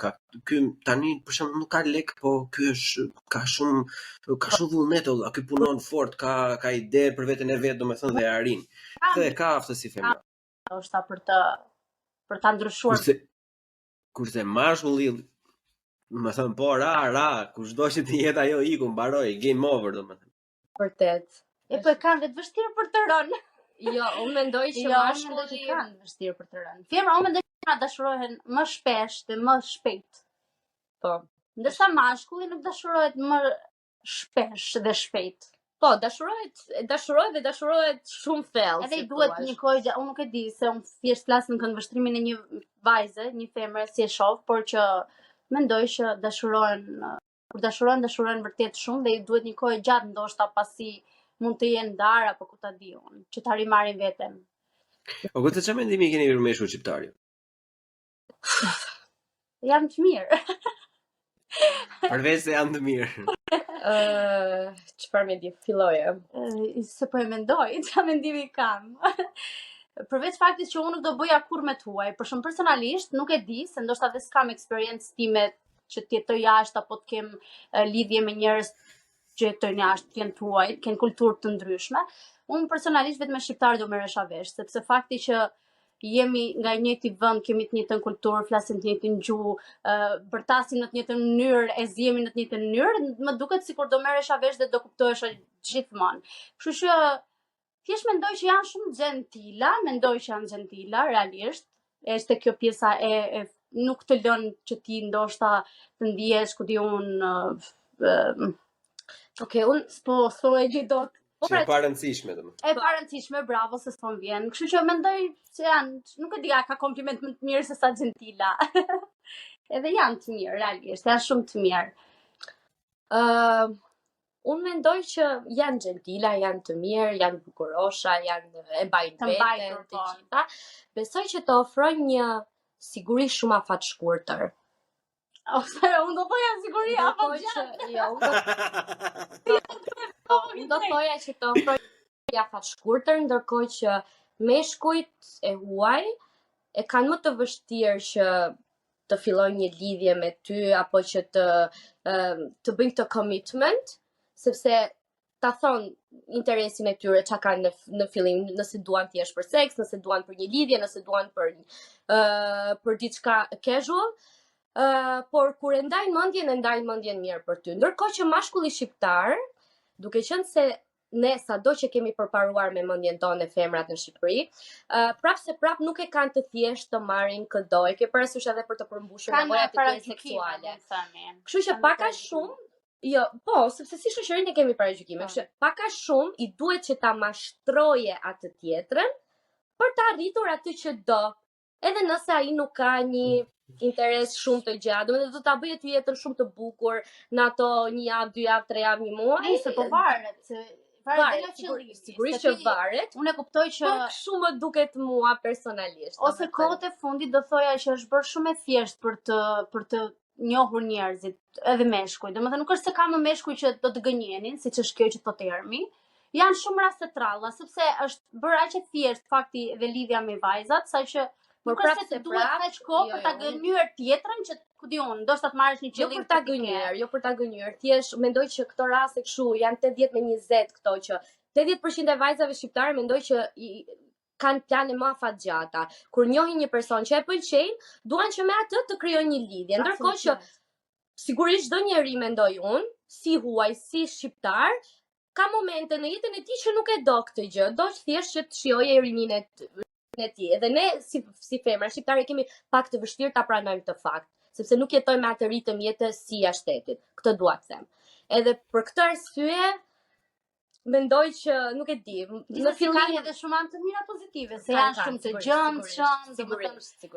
tani për shembull nuk ka lek, po ky është ka shumë vullnet, ky punon fort, ka ide për veten e vet, domethënë dhe arrin. Dhe ka aftësi femra. Është për ta ndryshuar. Kurse mashkulli, domethënë po ra, kushdo që të jetë ajo iku, mbaroi, game over domethënë. Vërtet. Po e kanë vetë vështirë për të rënë. Jo, unë mendoj që mashkulli kanë vështirë për të rënë. Femra, unë mendoj që dashurohen më shpesh dhe më shpejt. Po. Ndërsa mashkulli nuk dashurohet më shpesh dhe shpejt. Po, dashurohet shumë thellë. Edhe i duhet një kohë, unë nuk e di se unë thjesht flas në këndvështrimin e një vajze, një femre si e shoh, por që mendoj që kur dashurohen vërtet shumë dhe i duhet një kohë gjatë ndoshta pasi mund të jenë ndarë apo ku ta di unë, që ta rimarrin veten. O këtë çfarë mendimi keni për meshkuj shqiptar? Janë të mirë. Përveç se janë të mirë. Çfarë mendi filloje? Se po e mendoj, çfarë mendimi kam. Përveç faktit që unë nuk do bëja kurrë me tuaj, për shumë personalisht nuk e di, se ndoshta dhe s'kam eksperiencë time që të jetoj jashtë apo të kem lidhje me njerëz që jetojnë jashtë, të jenë tuaj, kanë kulturë të ndryshme. Unë personalisht vetëm me shqiptarë do merresha vesh, sepse fakti që jemi nga një njëjti vend, kemi të njëjtën kulturë, flasim të njëjtin gjuhë, bërtasim në të njëjtën mënyrë, e zjemi në të njëjtën mënyrë, më duket sikur do merresha vesh dhe do kuptohesha gjithmonë. Kështu që thjesht mendoj që janë shumë gjentila, realisht. Është kjo pjesa e nuk të lën që ti ndoshta të ndihesh ku di unë Okej, unë s'po e di dot. Që e parëndësishme, domethënë. E parëndësishme, bravo, se s'po vjen. Kështu që mendoj se janë, nuk e di, ka kompliment më të mirë se sa gentila. Edhe janë të mirë, realisht, janë shumë të mirë. Unë mendoj që janë gentila, janë të mirë, janë bukurosha, janë e mbajnë veten, të gjitha. Besoj që të ofrojnë një siguri shumë afatshkurtër. Unë do thoja siguri Unë do thoja që të ofrojnë afatshkurtër, ndërkohë që meshkujt e huaj e kanë më të vështirë që të fillojnë një lidhje me ty apo që të bëjnë këtë commitment, sepse ta thonë interesin e tyre çka kanë në fillim, nëse duan të jesh për seks, nëse duan për një lidhje, nëse duan për diçka casual. Por kur e ndajnë mendjen mirë për ty. Ndërkohë që mashkulli shqiptar, duke qenë se ne sado që kemi përparuar me mendjen tonë femrat në Shqipëri, prap nuk e kanë të thjeshtë të marrin këdo, e ke parasysh edhe për të përmbushur nevojat e tyre seksuale. Kështu që pak a shumë Jo, po, sepse si shoqërinë e kemi paragjykime, kështu pak a shumë i duhet që ta mashtroje atë tjetrën për të arritur atë që do. Edhe nëse ai nuk ka një interes shumë të gjatë, domethënë do ta bëjë të jetën shumë të bukur në ato 1 javë, 2 javë, 3 javë, 1 muaj. Nëse po varet nga qëllimi. Sigurisht që varet. Unë e kuptoj që Po kështu më duket mua personalisht. ose kohët e fundit do thoja që është bërë shumë e thjeshtë për të njohur njerëzit, edhe meshkuj. Domethënë nuk është se ka më meshkuj që do të gënjenin, siç është kjo që thotë Ermi. Janë shumë raste tralla, sepse është bërë aq e thjeshtë fakti dhe lidhja me vajzat, saqë nuk është se duhet kaq kohë për ta gënyer tjetrën që ku di unë, ndoshta të marrësh një qëllim jo për ta gënyer, thjesht mendoj që këto raste kështu janë 80 me 20 këto që 80% e vajzave shqiptare mendoj që kanë plane më afatgjata. Kur njohin një person që e pëlqejnë, duan që me atë të krijojnë një lidhje. Ndërkohë që sigurisht çdo njeri mendoj unë, si huaj, si shqiptar, ka momente në jetën e tij që nuk e do këtë gjë, do thjesht që të shijojë rininë e tij. Dhe ne si femra shqiptare kemi pak të vështirë ta pranojmë këtë fakt, sepse nuk jetojmë me atë ritëm jetës si jashtetit. Këtë dua të them. Edhe për këtë arsye mendoj që nuk e di. Në fillim kanë edhe shumë anë të mira pozitive, se janë shumë të gjendshëm,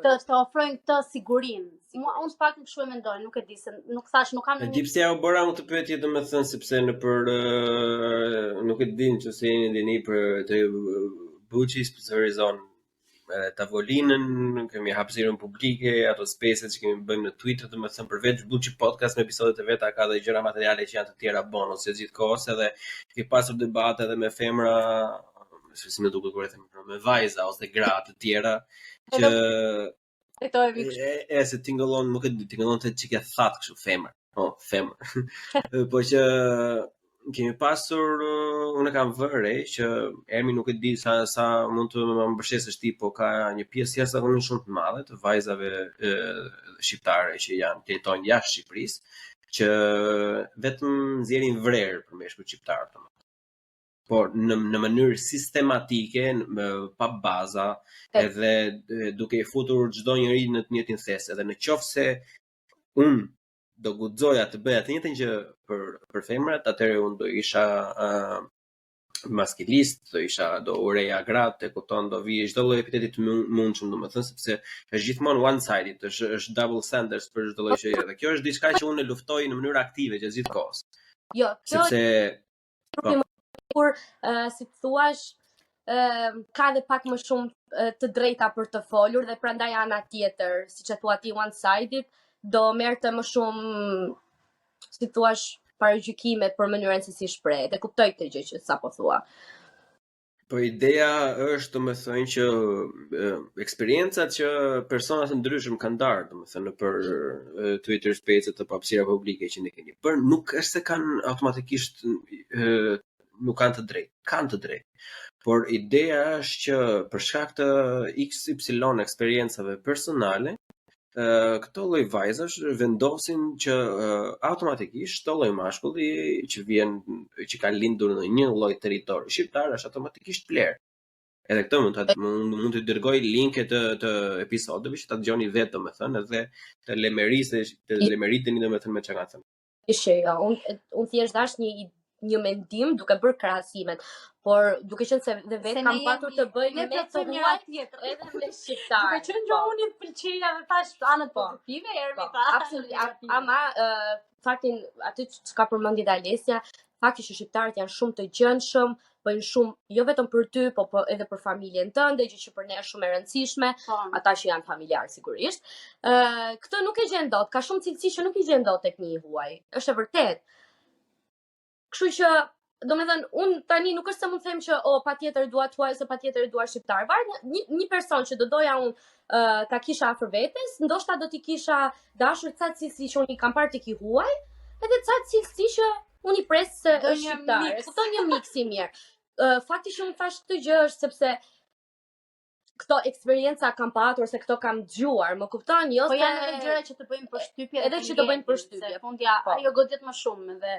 të ofrojnë këtë sigurinë. Unë pak kështu e mendoj, nuk e di se nuk thash, nuk kam. E di pse ja u bëra unë të pyetje domethënë sepse në për nuk e di nëse jeni ndini për të Buçi sponsorizon tavolinën, kemi hapësirën publike, ato spaces që kemi bëjmë në Twitter, domethënë përveç Buçi podcast me episodet e veta ka dhe gjëra materiale që janë të tjera bonus se gjithkohës, edhe ke pasur debate edhe me femra, si më duket kur e them, me vajza ose gra të tjera që se tingëllon, nuk e di, tingëllon të çike thatë kështu femër. Femër. Po që kemi pasur, unë kam vëre që Ermi nuk e di sa mund të më mbështesësh ti, po ka një pjesë jashtëzakonisht shumë të madhe të vajzave shqiptare që jetojnë jashtë Shqipërisë, që vetëm nxjerrin vrerë për meshkujt shqiptar. Por në mënyrë sistematike, pa baza, edhe duke i futur çdo njeri në të njëjtin thes, edhe në qoftë se unë do guxoja të bëja të njëjtën gjë për femrat, atëherë unë do isha maskilist, do ureja gratë, kupton, do vi çdo lloj epiteti të mundshëm, domethënë, sepse është gjithmonë one-sided, është double standards për çdo lloj gjëje. Dhe kjo është diçka që unë e luftoj në mënyrë aktive gjatë gjithë kohës. Jo, sepse kur si të thuash ka dhe pak më shumë të drejta për të folur dhe prandaj ana tjetër, siç e thua ti one-sided, do merrte më shumë, si thua, paragjykime për mënyrën se si shpreh. Dhe kuptoj këtë gjë që sapo thua. Po ideja është, domethënë, që eksperiencat që persona të ndryshëm kanë darë, domethënë për Twitter Spaces të hapësira publike që ne kemi bërë, nuk është se kanë automatikisht nuk kanë të drejtë. Kanë të drejtë. Por ideja është që për shkak të XY eksperiencave personale, këto lloj vajzash vendosin që automatikisht çdo lloj mashkulli që ka lindur në një lloj territori shqiptar është automatikisht pler. Edhe këtë mund të dërgoj linke të episodeve që ta dëgjoni vetë, domethënë, edhe të lemeriteni domethënë me çka kanë thënë. Jo, unë thjesht dash një mendim duke bërë krahasimet, por duke qenë se dhe vetë kam patur të bëj me të huaj tjetër, edhe me shqiptar. Duke qenë që unë të pëlqeja dhe thash anët pozitive, Ermi tha. Absolutisht, ama faktin aty çka përmendi Alesja, fakti që shqiptarët janë shumë të gjendshëm, bëjnë shumë jo vetëm për ty, po edhe për familjen tënde, gjë që për ne është shumë e rëndësishme, ata që janë familjar sigurisht. Këtë nuk e gjen dot, ka shumë cilësi që nuk i gjen dot tek një huaj. Është e vërtetë. Kështu që, domethënë, unë tani nuk është se mund të them që patjetër dua huaj ose patjetër dua shqiptar. Varet një person që do doja unë ta kisha afër vetes, ndoshta do t'i kisha dashur ca cilësi që unë i kam parë tek i huaj, edhe ca cilësi që unë i pres se është shqiptar. Kupton, një miks i mirë. Fakti që unë thash këtë gjë është sepse këto eksperienca kam patur se këto kam dëgjuar, më kupton, jo se po janë edhe gjëra që të bëjnë përshtypje, edhe që të bëjnë përshtypje. Fundja ajo godet më shumë edhe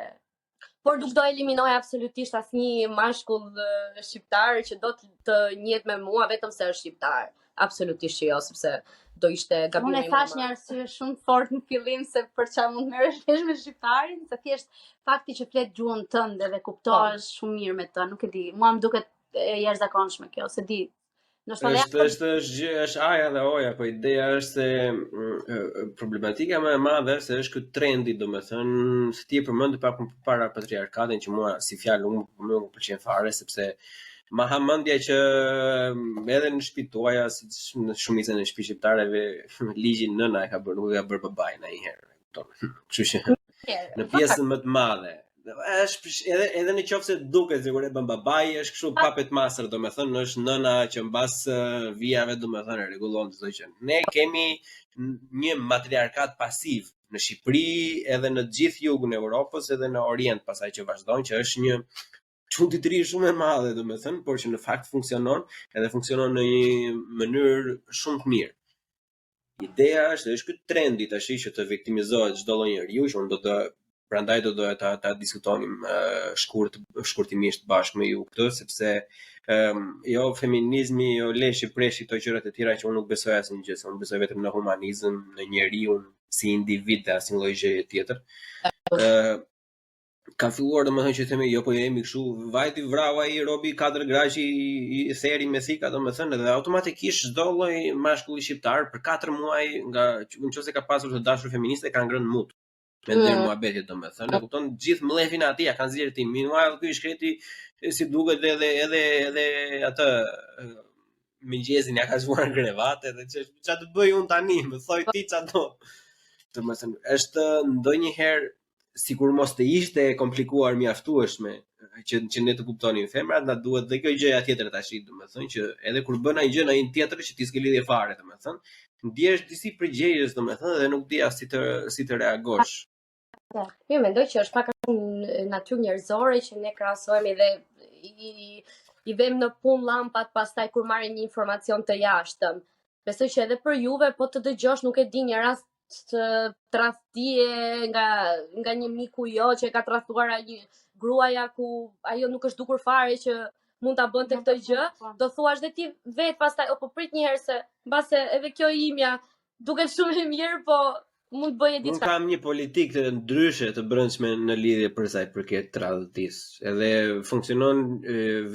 por nuk do eliminoj absolutisht asnjë mashkull shqiptar që do të njihet me mua vetëm se është shqiptar. absolutisht që jo, sepse do ishte gabim Unë e thash një arsye shumë fort në fillim se për çfarë mund merresh vesh me shqiptarin, se thjesht fakti që flet gjuhën tënde dhe kuptohesh shumë mirë me të, nuk e di. Mua më duket e jashtëzakonshme kjo, se di. Është aja dhe oja, po ideja është se problematika më e madhe se është ky trendi, domethënë, se ti e përmend pak më para patriarkatin që mua si fjalë më pëlqen fare sepse ma hamendja që edhe në shtëpi tuaja, si në shumicën e shtëpi shqiptareve, ligjin nëna e ka bërë, nuk e ka bërë babai ndonjëherë. Kështu që në pjesën më të madhe është edhe në qoftë se duket sikur e bën babai, është kështu papet masër, domethënë është nëna që mbas vijave domethënë rregullon çdo gjë. Ne kemi një matriarkat pasiv në Shqipëri, edhe në gjithë jugun e Europës, edhe në Orient pasaj që vazhdon, që është një çuditëri shumë e madhe domethënë, por që në fakt funksionon, edhe funksionon në një mënyrë shumë të mirë. Ideja është ky trendi tash që të viktimizohet çdo lloj njeriu, që unë prandaj do doja ta diskutonim shkurtimisht bashkë me ju këtë, sepse jo feminizmi, jo leshi preshi këto gjërat e tjera që unë nuk besoj asnjë gjë, unë besoj vetëm në humanizëm, në njeriu si individ dhe asnjë lloj gjëje tjetër. Ka filluar domethënë që themi jo po jemi kështu vajti vrau ai robi 4 graqi i theri me thika domethënë dhe automatikisht çdo lloj mashkulli shqiptar për 4 muaj nga nëse ka pasur të dashur feministe ka ngrënë mut me ndër muhabetit domethënë e kupton gjithë mllefin aty ja kanë zgjerë tim minull ky shkreti si duket edhe atë mëngjesin ja ka zgjuar në krevate dhe ç'a të bëj un tani më thoj ti ç'a do domethënë është ndonjëherë sikur mos të ishte komplikuar mjaftueshme që ne të kuptonim femrat, na duhet dhe kjo gjëja tjetër tash, domethënë që edhe kur bën ai gjë në një tjetër që ti s'ke lidhje fare, domethënë, ndihesh disi përgjegjës, domethënë, dhe nuk di as si të reagosh. Jo, mendoj që është pak natyrë njerëzore që ne krahasohemi dhe i vëmë në punë llampat pastaj kur marrin një informacion të jashtëm. Besoj që edhe për juve po të dëgjosh nuk e di një rast të tradhtie nga një miku jo që e ka tradhuar një gruaja ku ajo nuk është dukur fare që mund ta bënte këtë gjë, do thuash dhe ti vet pastaj po prit një herë se mbase edhe kjo imja duket shumë e mirë, po mund të bëje diçka. Unë kam një politikë të ndryshe të brendshme në lidhje për sa i përket tradhtisë. Edhe funksionon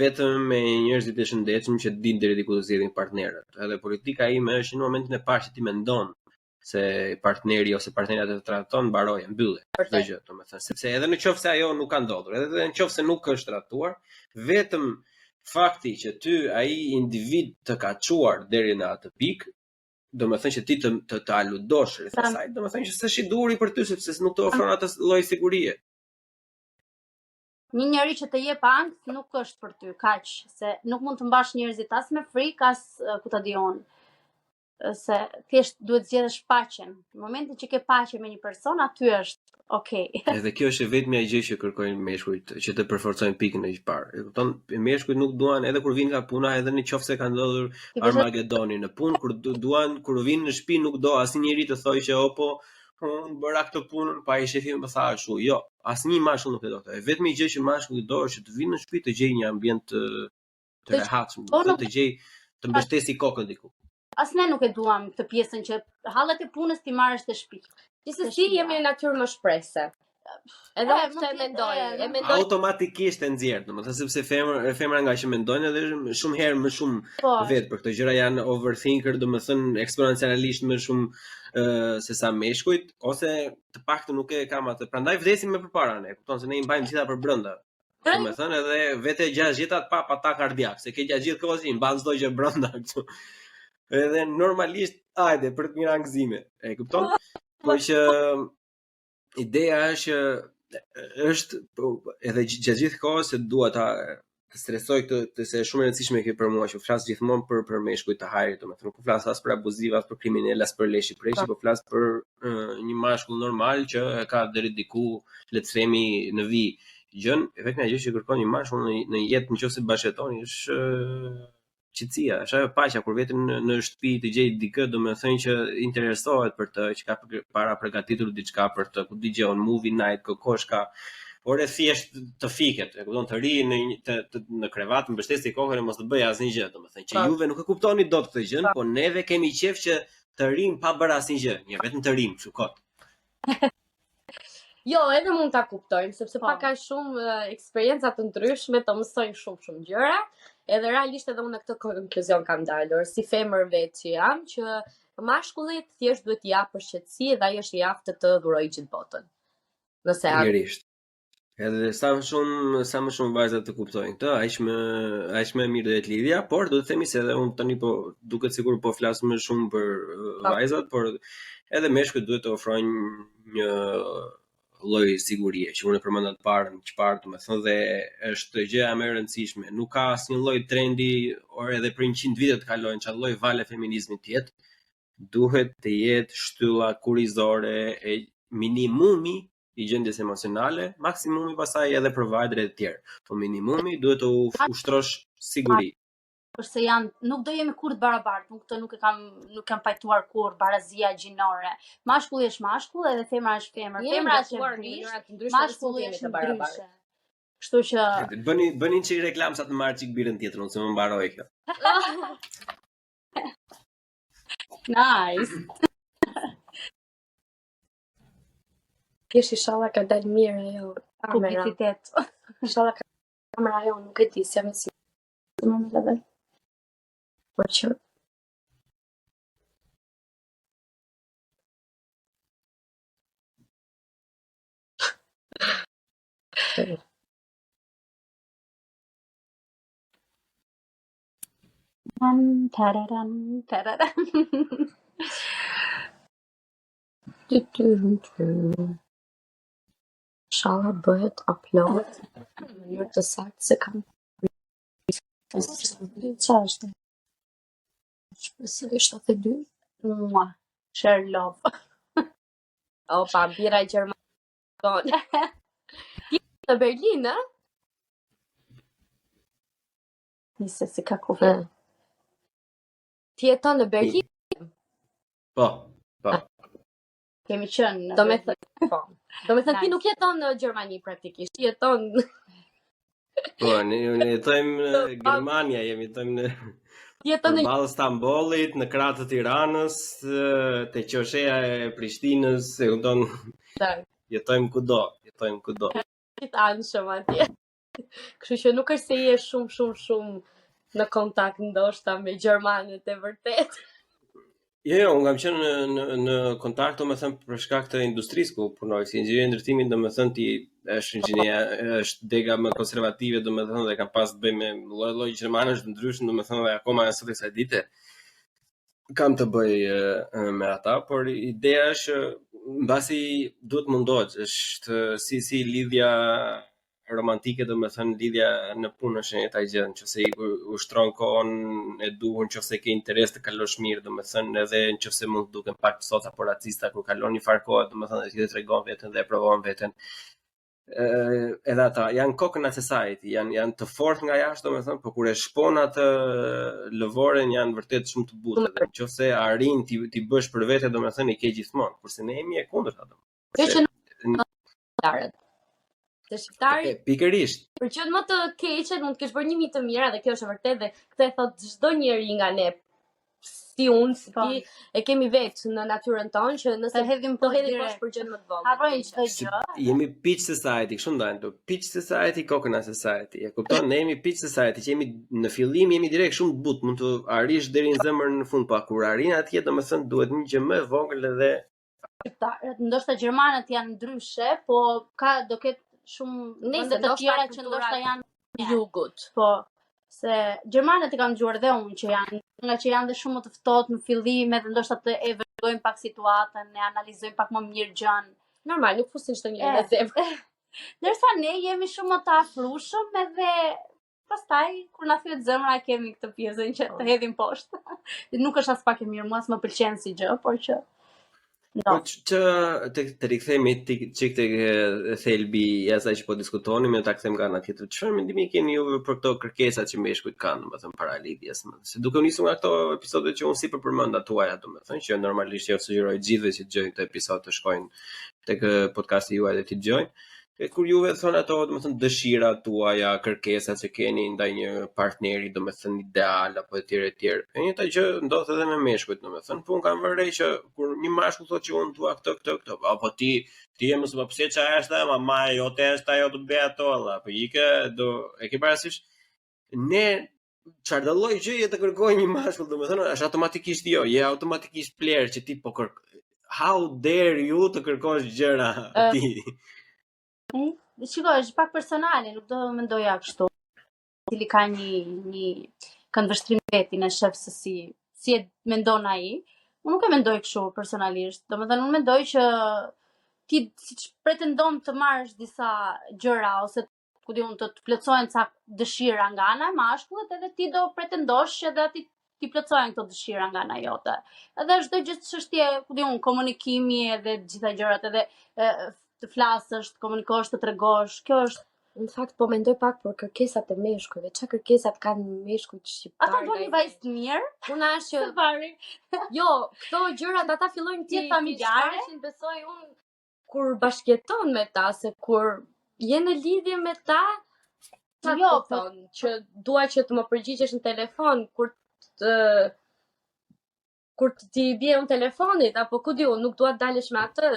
vetëm me njerëzit e shëndetshëm që dinë deri diku të zgjedhin partnerët. Edhe politika ime është në momentin e parë që ti mendon se partneri ose partnerat e të trajton mbarojë, mbyllë çdo gjë, domethënë, sepse edhe në qoftë se ajo nuk ka ndodhur, edhe në qoftë se nuk është trajtuar, vetëm fakti që ty ai individ të ka çuar deri në atë pikë, domethënë që ti të aludosh rreth asaj, domethënë që s'është i duri për ty sepse nuk të ofron atë lloj sigurie. Një njeri që të jep ankth nuk është për ty, kaq, se nuk mund të mbash njerëzit as me frikë, as ku ta di unë. Se thjesht duhet zgjedhësh paqen. Në momentin që ke paqe me një person, aty është okay. Edhe kjo është vetëm ajo gjë që kërkojnë meshkujt, që të përforcojnë pikën e parë. E kupton, meshkujt nuk duan edhe kur vinë nga puna, edhe në qoftë se ka ndodhur Armagedoni në punë, kur vinë në shtëpi nuk do asnjëri të thojë që opo unë bëra këtë punën, pa i shefi më tha ashtu. Jo, asnjë mashkull nuk e do këtë. Vetëm gjë që mashkulli do është që të vinë në shtëpi të gjejë një ambient të rehatshëm, të gjejë të mbështesi kokën diku. As ne nuk e duam këtë pjesën që hallet e punës ti marrësh te shtëpi. Gjithsesi jemi në natyrë më shprehse. Edhe unë e mendoj. Automatikisht e nxjerr, domethënë sepse femra nga që mendojnë edhe shumë herë më shumë vetë për këtë gjëra janë overthinker, domethënë eksponencialisht më shumë se sa meshkujt, ose të paktën nuk e kam atë. Prandaj vdesim më përpara ne, kupton se ne i mbajmë gjitha për brenda. Domethënë edhe vetë 6 jetat pa atak kardiak, se ke gjatë gjithë kohës i mban çdo gjë brenda këtu. Edhe normalisht, hajde, për të mira gëzime, e kupton? Po që ideja është edhe gjatë gjithë kohës se dua ta stresoj këtë se është shumë e rëndësishme kjo për mua që flas gjithmonë për meshkujt të hajrit, domethënë nuk flas as për abuziv, as për kriminal, as për leshi preshi, po flas për një mashkull normal që e ka deri diku, le të themi, në vi gjën, vetëm ajo që kërkon një mashkull në jetë nëse bashkëtoni është qetësia, është ajo paqja kur vetëm në shtëpi të gjej dikë, domethënë që interesohet për të, që ka para përgatitur diçka për të, ku dëgjon movie night, kokoshka, por e thjesht të fiket, e kupton, të ri në krevat, mbështesje kokën e mos të bëj asnjë gjë, domethënë që juve nuk e kuptoni dot këtë gjë, po neve kemi qejf që të rim pa bërë asnjë gjë, vetëm të rim kështu kot. Jo, edhe mund ta kuptojmë, sepse pak ka shumë eksperienca të ndryshme, të mësojnë shumë gjëra, edhe realisht edhe unë në këtë konkluzion kam dalur, si femër vetë që jam, që mashkullit thjesht duhet t'i japësh qetësi dhe ai është i aftë të dhurojë gjithë botën. Nëse Sigurisht. Edhe sa më shumë vajza të kuptojnë këtë, aq më mirë do jetë lidhja, por do të themi se edhe unë tani po duket sikur po flas më shumë për vajzat, por edhe meshkujt duhet të ofrojnë një lloj sigurie, që unë e përmenda të parën, domethënë dhe është gjëja më e rëndësishme. Nuk ka asnjë lloj trendi, or edhe për 100 vite të kalojnë çfarë lloj vale feminizmit të jetë, duhet të jetë shtylla kurizore e minimumi i gjendjes emocionale, maksimumi pastaj edhe provider e të tjerë. Po minimumi duhet të ushtrosh siguri. Përse nuk do jemi kurrë të barabartë, këtë nuk kam pajtuar kurrë barazia gjinore. Mashkulli është mashkull edhe femra është femër. Femra është femër, mashkulli është të barabartë. Kështu që bëni çik reklam sa të marr çik birën tjetër, unë se më mbaroi kjo. Nice. Kesh inshallah ka dalë mirë ajo kamera. Publicitet. Inshallah ka kamera ajo, nuk e di, jam e sigurt. Më dalë. Por që Tararan. Inshallah bëhet upload në mënyrë të saktë se kam çfarë është? Shpresoj 72. Mua, share love. Opa, bira e Gjermanisë. Në Berlin, a? Nise si ka kufe. Ti jeton në Berlin? Po. Kemi qenë. Do me thënë ti nuk jeton në Gjermani praktikisht, ti jeton... Po, ne jetojmë në Gjermania, jetojmë në balë Stambollit, në kratë të Tiranës, te qosheja e Prishtinës, e kupton. Jetojmë kudo. Gjithë anshëm atje. Kështu që nuk është se je shumë në kontakt ndoshta me gjermanët e vërtet. Jo, unë kam qenë në kontakt, domethënë për shkak të industrisë ku punoj, si inxhinier i ndërtimit, domethënë ti është dega më konservative, domethënë dhe kam pas të bëj me lloj gjermanësh të ndryshëm, domethënë dhe akoma sot e kësaj dite kam të bëj me ata, por ideja është mbasi duhet mundohet, është si lidhja romantike, domethënë lidhja në punë është një taj gjë, nëse i ushtron kohën e duhur, nëse ke interes të kalosh mirë, domethënë edhe nëse mund të duken pak sota por racista kur kalon një farë kohë, domethënë ti tregon veten dhe e provon veten. Edhe ata janë coconut society, janë të fortë nga jashtë, domethënë, por kur e shpon atë lëvoren janë vërtet shumë të butë. Dhe nëse arrin ti bësh për vete, domethënë i ke gjithmonë, kurse ne jemi e kundërta domethënë. Të shqiptari, pikërisht. Për qenë më të keqet, mund të kesh bërë 1000 të mira dhe kjo është e vërtet dhe këtë e thot çdo njeri nga ne. Si unë, si ti, e kemi vetë në natyrën tonë që nëse hedhim poshtë për gjën më të vogël. Harrojnë çdo gjë. Jemi pitch society, kështu ndajnë to. Pitch society, coconut society. E kupton? Ne jemi pitch society, që jemi në fillim jemi direkt shumë të butë, mund të arrish deri në zemër në fund, pa kur arrin atje domethënë duhet një gjë më e vogël edhe ndoshta gjermanët janë ndryshe, po do ketë shumë vende të tjera që ndoshta janë jugut. Po, se gjermanët e kam dëgjuar dhe unë që janë dhe shumë më të ftohtë në fillim, edhe ndoshta të evaluojnë pak situatën, e analizojnë pak më mirë gjën. Normal, nuk fusin çdo njeri në zemër. Ndërsa ne jemi shumë më të afrushëm edhe pastaj kur na thyet zemra kemi këtë pjesën që të hedhim poshtë. Nuk është as pak e mirë, mua s'më pëlqen si gjë, por që Po që të rikthehemi çik tek thelbi i asaj që po diskutonim, ne ta kthem nga ana tjetër. Çfarë mendimi keni juve për këto kërkesat që meshkujt kanë, domethënë para lidhjes? Se duke u nisur nga këto episode që unë sipër përmenda tuaja, domethënë që normalisht jo sugjeroj gjithëve që dëgjojnë këtë episod të shkojnë tek podcasti juaj dhe të dëgjojnë. kur juve thon ato, domethënë dëshirat tuaja, kërkesat që keni ndaj një partneri, domethënë ideal apo etj etj. E njëjta gjë ndodh edhe me meshkujt, domethënë, po un kam vënë re që kur një mashkull thotë që un dua këtë, apo ti je mos më pse çfarë është, mama jote është ajo të bëj ato, apo ike do e ke parasysh ne çfarë do lloj gjëje të kërkojë një mashkull, domethënë, është automatikisht jo, je automatikisht pler që ti po how dare you të kërkosh gjëra ti. Shiko, është pak personale, nuk do mendoja kështu. Cili ka një këndvështrim vetin e shef se si e mendon ai. Unë nuk e mendoj kështu personalisht. Domethënë unë mendoj që ti siç pretendon të marrësh disa gjëra ose ku diun të plotësohen ca dëshira nga ana e mashkullit, edhe ti do pretendosh që edhe ti plotësohen këto dëshira nga ana jote. Edhe çdo gjë çështje, ku diun, komunikimi edhe gjitha gjërat, edhe të flasësh, të komunikosh, të tregosh. Kjo është Në fakt po mendoj pak për kërkesat e meshkujve. Çfarë kërkesat kanë meshkujt shqiptar? ata do një vajzë të mirë, Puna është që pari. jo, këto gjërat ata fillojnë Jetë familjare. besoj unë kur bashkëjeton me ta, se kur je në lidhje me ta, çfarë Jo, të thonë, që dua që të më përgjigjesh në telefon kur ti bie në telefonit, apo ku diu, nuk dua të dalësh me atë,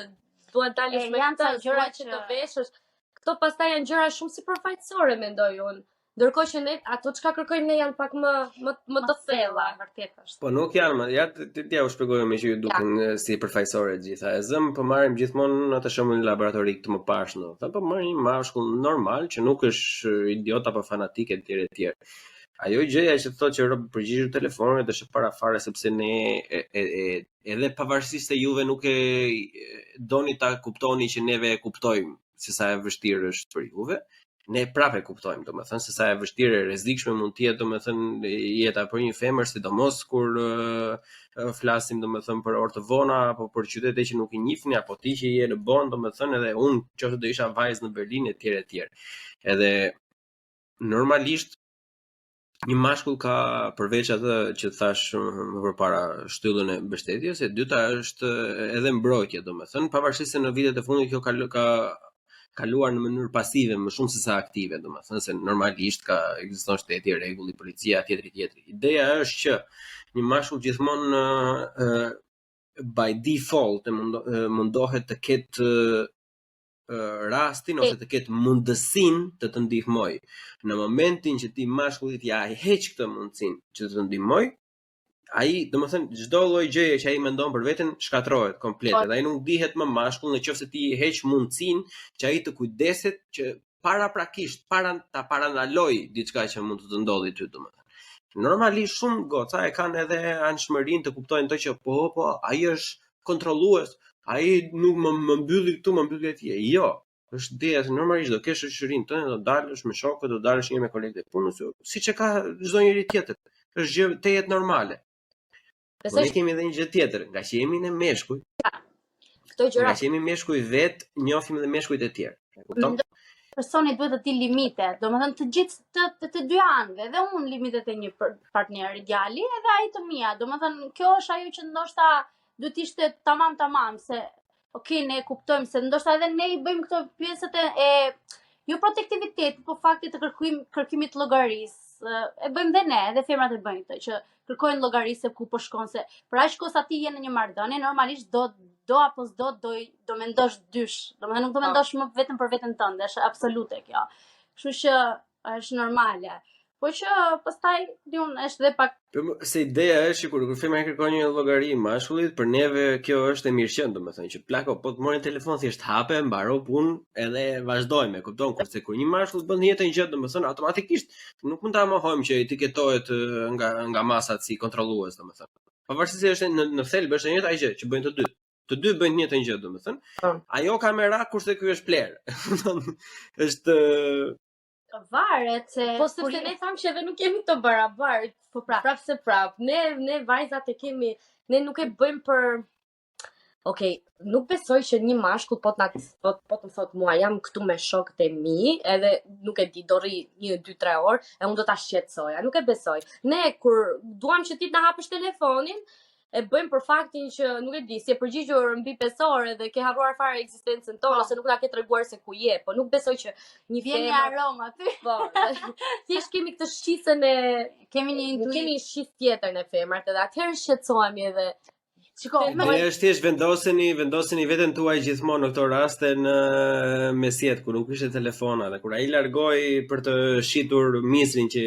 dua të dalësh me janë ca këtë, gjëra dua që të që- veshësh. Këto pastaj janë gjëra shumë sipërfaqësore, mendoj unë. Ndërkohë që ne ato çka kërkojmë ne janë pak më të thella. Vërtet është. Po nuk janë, ja ti u shpjegoj me që ju duken si përfaqësore të gjitha. E zëm po marrim gjithmonë atë shembull laboratorik të mëparshëm. Tha po marrim një mashkull normal që nuk është idiot apo fanatik etj etj. Ajo gjëja që thotë që rob përgjigjesh telefonit është para fare sepse ne edhe pavarësisht se juve nuk e doni ta kuptoni që neve e kuptojmë se sa e vështirë është për juve. Ne prapë e kuptojmë, domethënë se sa e vështirë e rrezikshme mund të jetë, domethënë jeta për një femër, sidomos kur flasim domethënë për orë të vona apo për qytete që nuk i njihni, apo ti që je në Bonn, domethënë edhe unë qoftë do isha vajzë në Berlin etj etj. Edhe normalisht një mashkull ka përveç atë që thash më përpara shtyllën e mbështetjes, e dyta është edhe mbrojtje, domethënë pavarësisht se në vitet e fundit kjo ka kaluar në mënyrë pasive më shumë se sa aktive, domethënë se normalisht ekziston shteti, rregulli, policia, tjetri. Ideja është që një mashkull gjithmonë by default mundohet të ketë rastin ose të ketë mundësinë të ndihmoj. Në momentin që ti mashkullit ja heq këtë mundësinë që të ndihmoj, ai, domethënë çdo lloj gjëje që ai mendon për veten shkatrohet komplet. Edhe ai nuk dihet më mashkull nëse ti i heq mundësinë që ai të kujdeset që ta parandaloj diçka që mund të ndodhi ty, domethënë. Normalisht shumë goca e kanë edhe anshmërinë të kuptojnë to që po, ai është kontrollues, ai nuk më mbylli këtu, më mbylli atje. Jo, është ideja se normalisht do kesh shoqërinë tënde, do dalësh me shokët, do dalësh një me kolegët e punës, siç e ka çdo njeri tjetër. Është gjë të jetë normale. Po ne kemi edhe një gjë tjetër, nga që jemi në meshkuj. Këto gjëra. Nga që jemi meshkuj vet, njohim edhe meshkujt e tjerë. E kupton? Personi duhet të di limite, domethënë të gjithë të dy anëve, edhe unë limitet e një partner ideali, edhe ai të mia. Domethënë kjo është ajo që ndoshta duhet ishte tamam se ne e kuptojmë se ndoshta edhe ne I bëjmë këto pjesët e jo protektivitetit, po fakti të kërkimit llogarisë. E bëjmë dhe ne, edhe femrat e bëjnë këtë, që kërkojnë llogarisë ku po shkon, se për aq kohë sa ti je në një marrëdhënie, normalisht do apo s'do do mendosh dysh. Domethënë nuk do mendosh më vetëm për veten tënde, është absolute kjo. Kështu që është normale. Po që pastaj diun është dhe pak se ideja është që kur femra kërkon një llogari mashkullit, për neve kjo është e mirëqen, domethënë që plako po të morën telefon thjesht hape, mbaro punë edhe vazhdojmë, kupton? Kurse kur një mashkull bën një gjë, domethënë automatikisht nuk mund ta mohojmë që etiketohet nga masat si kontrollues, domethënë. Pavarësisht se është në thelb është e njëjta gjë që bëjnë të dy. Të dy bëjnë një gjë, domethënë. Ajo kamera kurse ky është pler. Është varet se po sepse ne thamë që edhe nuk jemi të barabartë, po prapë se prapë. Ne vajzat e kemi, ne nuk e bëjmë për Okej, nuk besoj që një mashkull po të më thot mua jam këtu me shokët e mi, edhe nuk e di do rri 1, 2, 3 orë, e unë do ta shqetësoja. Nuk e besoj. Ne kur duam që ti të na hapësh telefonin, e bëjmë për faktin që nuk e di, si e përgjigjur mbi pesore dhe ke harruar fare ekzistencën tonë ose nuk na ke treguar se ku je, po nuk besoj që një Vjen një aromë aty. Po, thjesht kemi këtë shqisën e Kemi një nuk intuit. kemi një shqis tjetër në femrat edhe atëherë shqetësohemi edhe Ne është thjesht vendoseni veten tuaj gjithmonë në këto raste në mesjet kur nuk ishte telefona dhe kur ai largoi për të shitur misrin që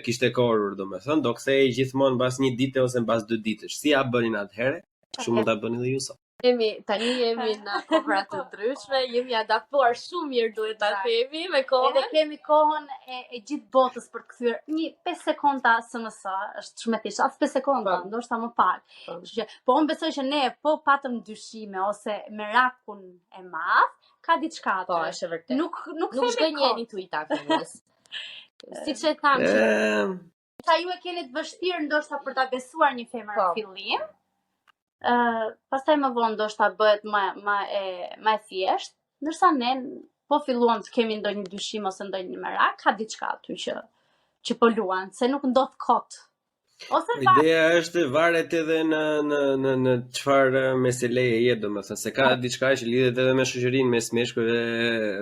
kishte korrur, domethënë do kthehej gjithmonë mbas një dite ose mbas 2 ditësh. Si ja bënin atëherë? Kështu mund ta bëni edhe ju sot. Tani jemi në kohra të ndryshme, jemi adaptuar shumë mirë duhet ta themi me kohën. Edhe kemi kohën e gjithë botës për të kthyer një 5 sekonda SMS, është shmetisht, as 5 sekonda, ndoshta më pak. Kështu që, po unë besoj që ne po patëm dyshime ose merakun e madh, ka diçka aty. Po, është e vërtetë. Nuk zgënjeni tuita femës. Siç e tham që sa ju e keni të vështirë ndoshta për ta besuar një femër në fillim. Pastaj më vonë ndoshta bëhet më e thjeshtë, ndërsa ne po filluam të kemi ndonjë dyshim ose ndonjë merak, ka diçka aty që po luan, se nuk ndodh kot. Ose ideja është varet edhe në çfarë meseleje je, domethënë se ka diçka që lidhet edhe me shoqërinë mes meshkujve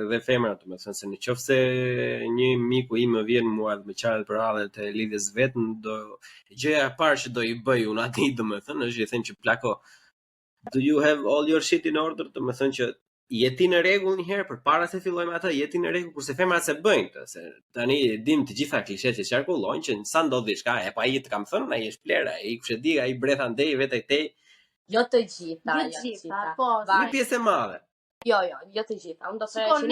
dhe femrave, domethënë se nëse një miku im më vjen mua dhe më qaret për radhët e lidhjes vetëm, gjëja e parë që do i bëj unë atij, domethënë është i them që plako, do you have all your shit in order, domethënë që jeti në rregull një herë përpara se fillojmë atë, jeti në rregull kurse femrat se bëjnë këtë, se tani dim të gjitha klishet që qarkullojnë që sa ndodh diçka, e pa ai të kam thënë, ai është plera, ai kush e di, ai bretha ndej vetë këtej. Jo të gjitha, po, një pjesë e madhe. Jo të gjitha. Unë do të thënë që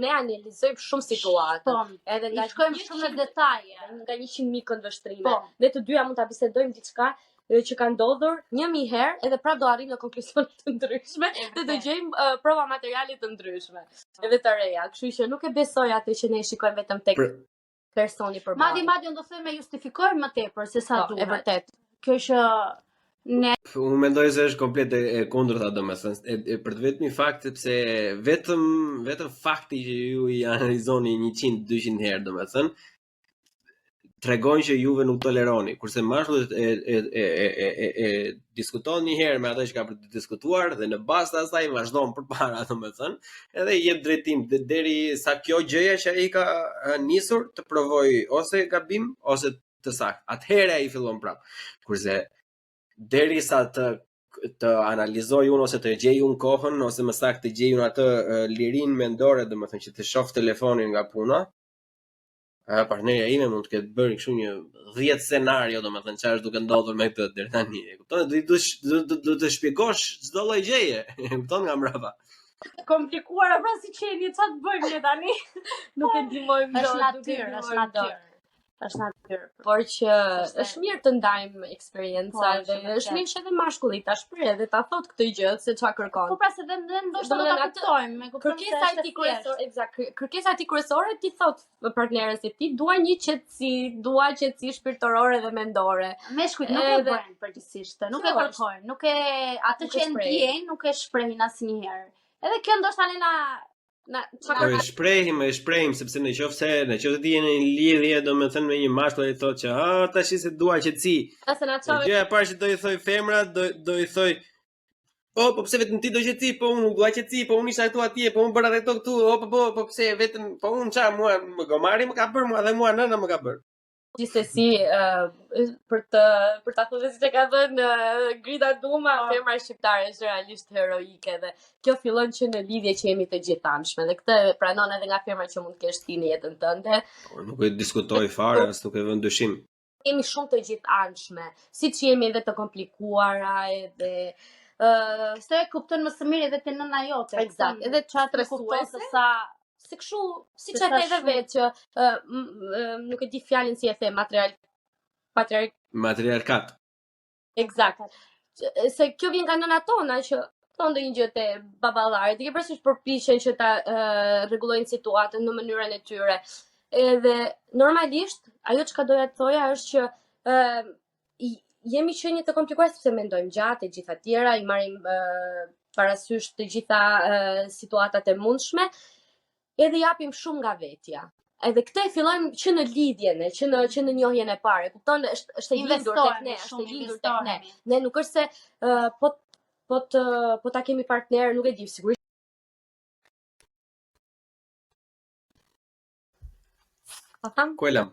ne analizojmë shumë situata. Edhe nga shkojmë shumë në detaje, nga 100.000 këndvështrime. Ne të dyja mund ta bisedojmë diçka që ka ndodhur 1000 herë edhe prapë do arrijmë në konkluzionet të ndryshme dhe do gjejmë prova materiale të ndryshme edhe të reja. Kështu që nuk e besoj atë që ne shikojmë vetëm tek personi përballë. Madje unë do them me justifikojmë më tepër se sa duhet. E vërtet. Kjo që unë mendoj se është komplet e kundërta, domethënë, për të vetmi fakt sepse vetëm fakti që ju i analizoni 100-200 herë, domethënë, tregojnë që juve nuk toleroni, kurse mashkullit e diskuton një herë me atë që ka për të diskutuar dhe në bazë të asaj vazhdon përpara, domethënë, edhe i jep drejtim deri sa kjo gjëja që ai ka nisur të provojë ose gabim ose të saktë. Atëherë ai fillon prapë. Kurse derisa të analizoj unë ose të gjej unë kohën ose më saktë të gjej unë atë lirinë mendore, domethënë që të shoh telefonin nga puna, partnerja ime mund të ketë bërë kështu një 10 scenario, domethënë çfarë është duke ndodhur me këtë deri tani. E kupton? Do të shpjegosh çdo lloj gjëje. E kupton nga mbrapa. Komplikuara pra si qenie, çfarë të bëjmë ne tani? Nuk e ndihmojmë dot, është natyrë. Është natyrë. Por që është mirë të ndajmë eksperjenca dhe është mirë që edhe mashkulli ta shpreh edhe ta thotë këtë gjë se çfarë kërkon. Po pra se dhe ndoshta do ta kuptojmë, kërkesa e tij kryesore, eksakt, kërkesa e tij kryesore ti thotë partnerës së tij, dua një qetësi shpirtërore dhe mendore. Meshkujt nuk e bëjnë përgjithsisht, nuk e kërkojnë, nuk e atë që ndjejnë, nuk e shprehin asnjëherë. Edhe kjo ndoshta e shprehim sepse nëse ti jeni në lidhje, domethënë me një mashkull ai thotë që tash se dua qetësi. Gjëja e parë që do i thoj femra, do i thoj po pse vetëm ti do qetësi, po unë nuk dua qetësi, po unë isha këtu atje, po unë bëra këto këtu, po pse vetëm, po unë çfarë mua më gomari më ka bërë mua dhe mua nëna më ka bërë. Gjithsesi, për ta thënë siç e ka thënë Grida Duma, femra shqiptare është realisht heroike dhe kjo fillon që në lidhje që jemi të gjithanshme dhe këtë pranon edhe nga femra që mund të kesh ti në jetën tënde. Nuk e diskutoj fare, as nuk e vën dyshim. Jemi shumë të gjithanshme, siç jemi edhe të komplikuara edhe se e kupton më së miri edhe te nëna jote. Eksakt, edhe çfarë stresuese sa si kështu, siç e the edhe vetë që nuk e di fjalën si e the, matriarkat. Eksakt. Se kjo vjen nga nëna tona që thonë ndonjë gjë te baballarit, i ke parasysh përpiqen që ta rregullojnë situatën në mënyrën e tyre. Edhe normalisht ajo çka doja të thoja është që jemi qenie të komplikuar sepse mendojmë gjatë e gjitha tjera, i marrim parasysh të gjitha situatat e mundshme. Edhe japim shumë nga vetja. edhe këtë e fillojmë që në lidhjen, që në njohjen e parë. Kupton, është e lindur tek ne, është e lindur tek ne. Ne nuk është se po ta kemi partner, nuk e di, sigurisht. Ku e lam?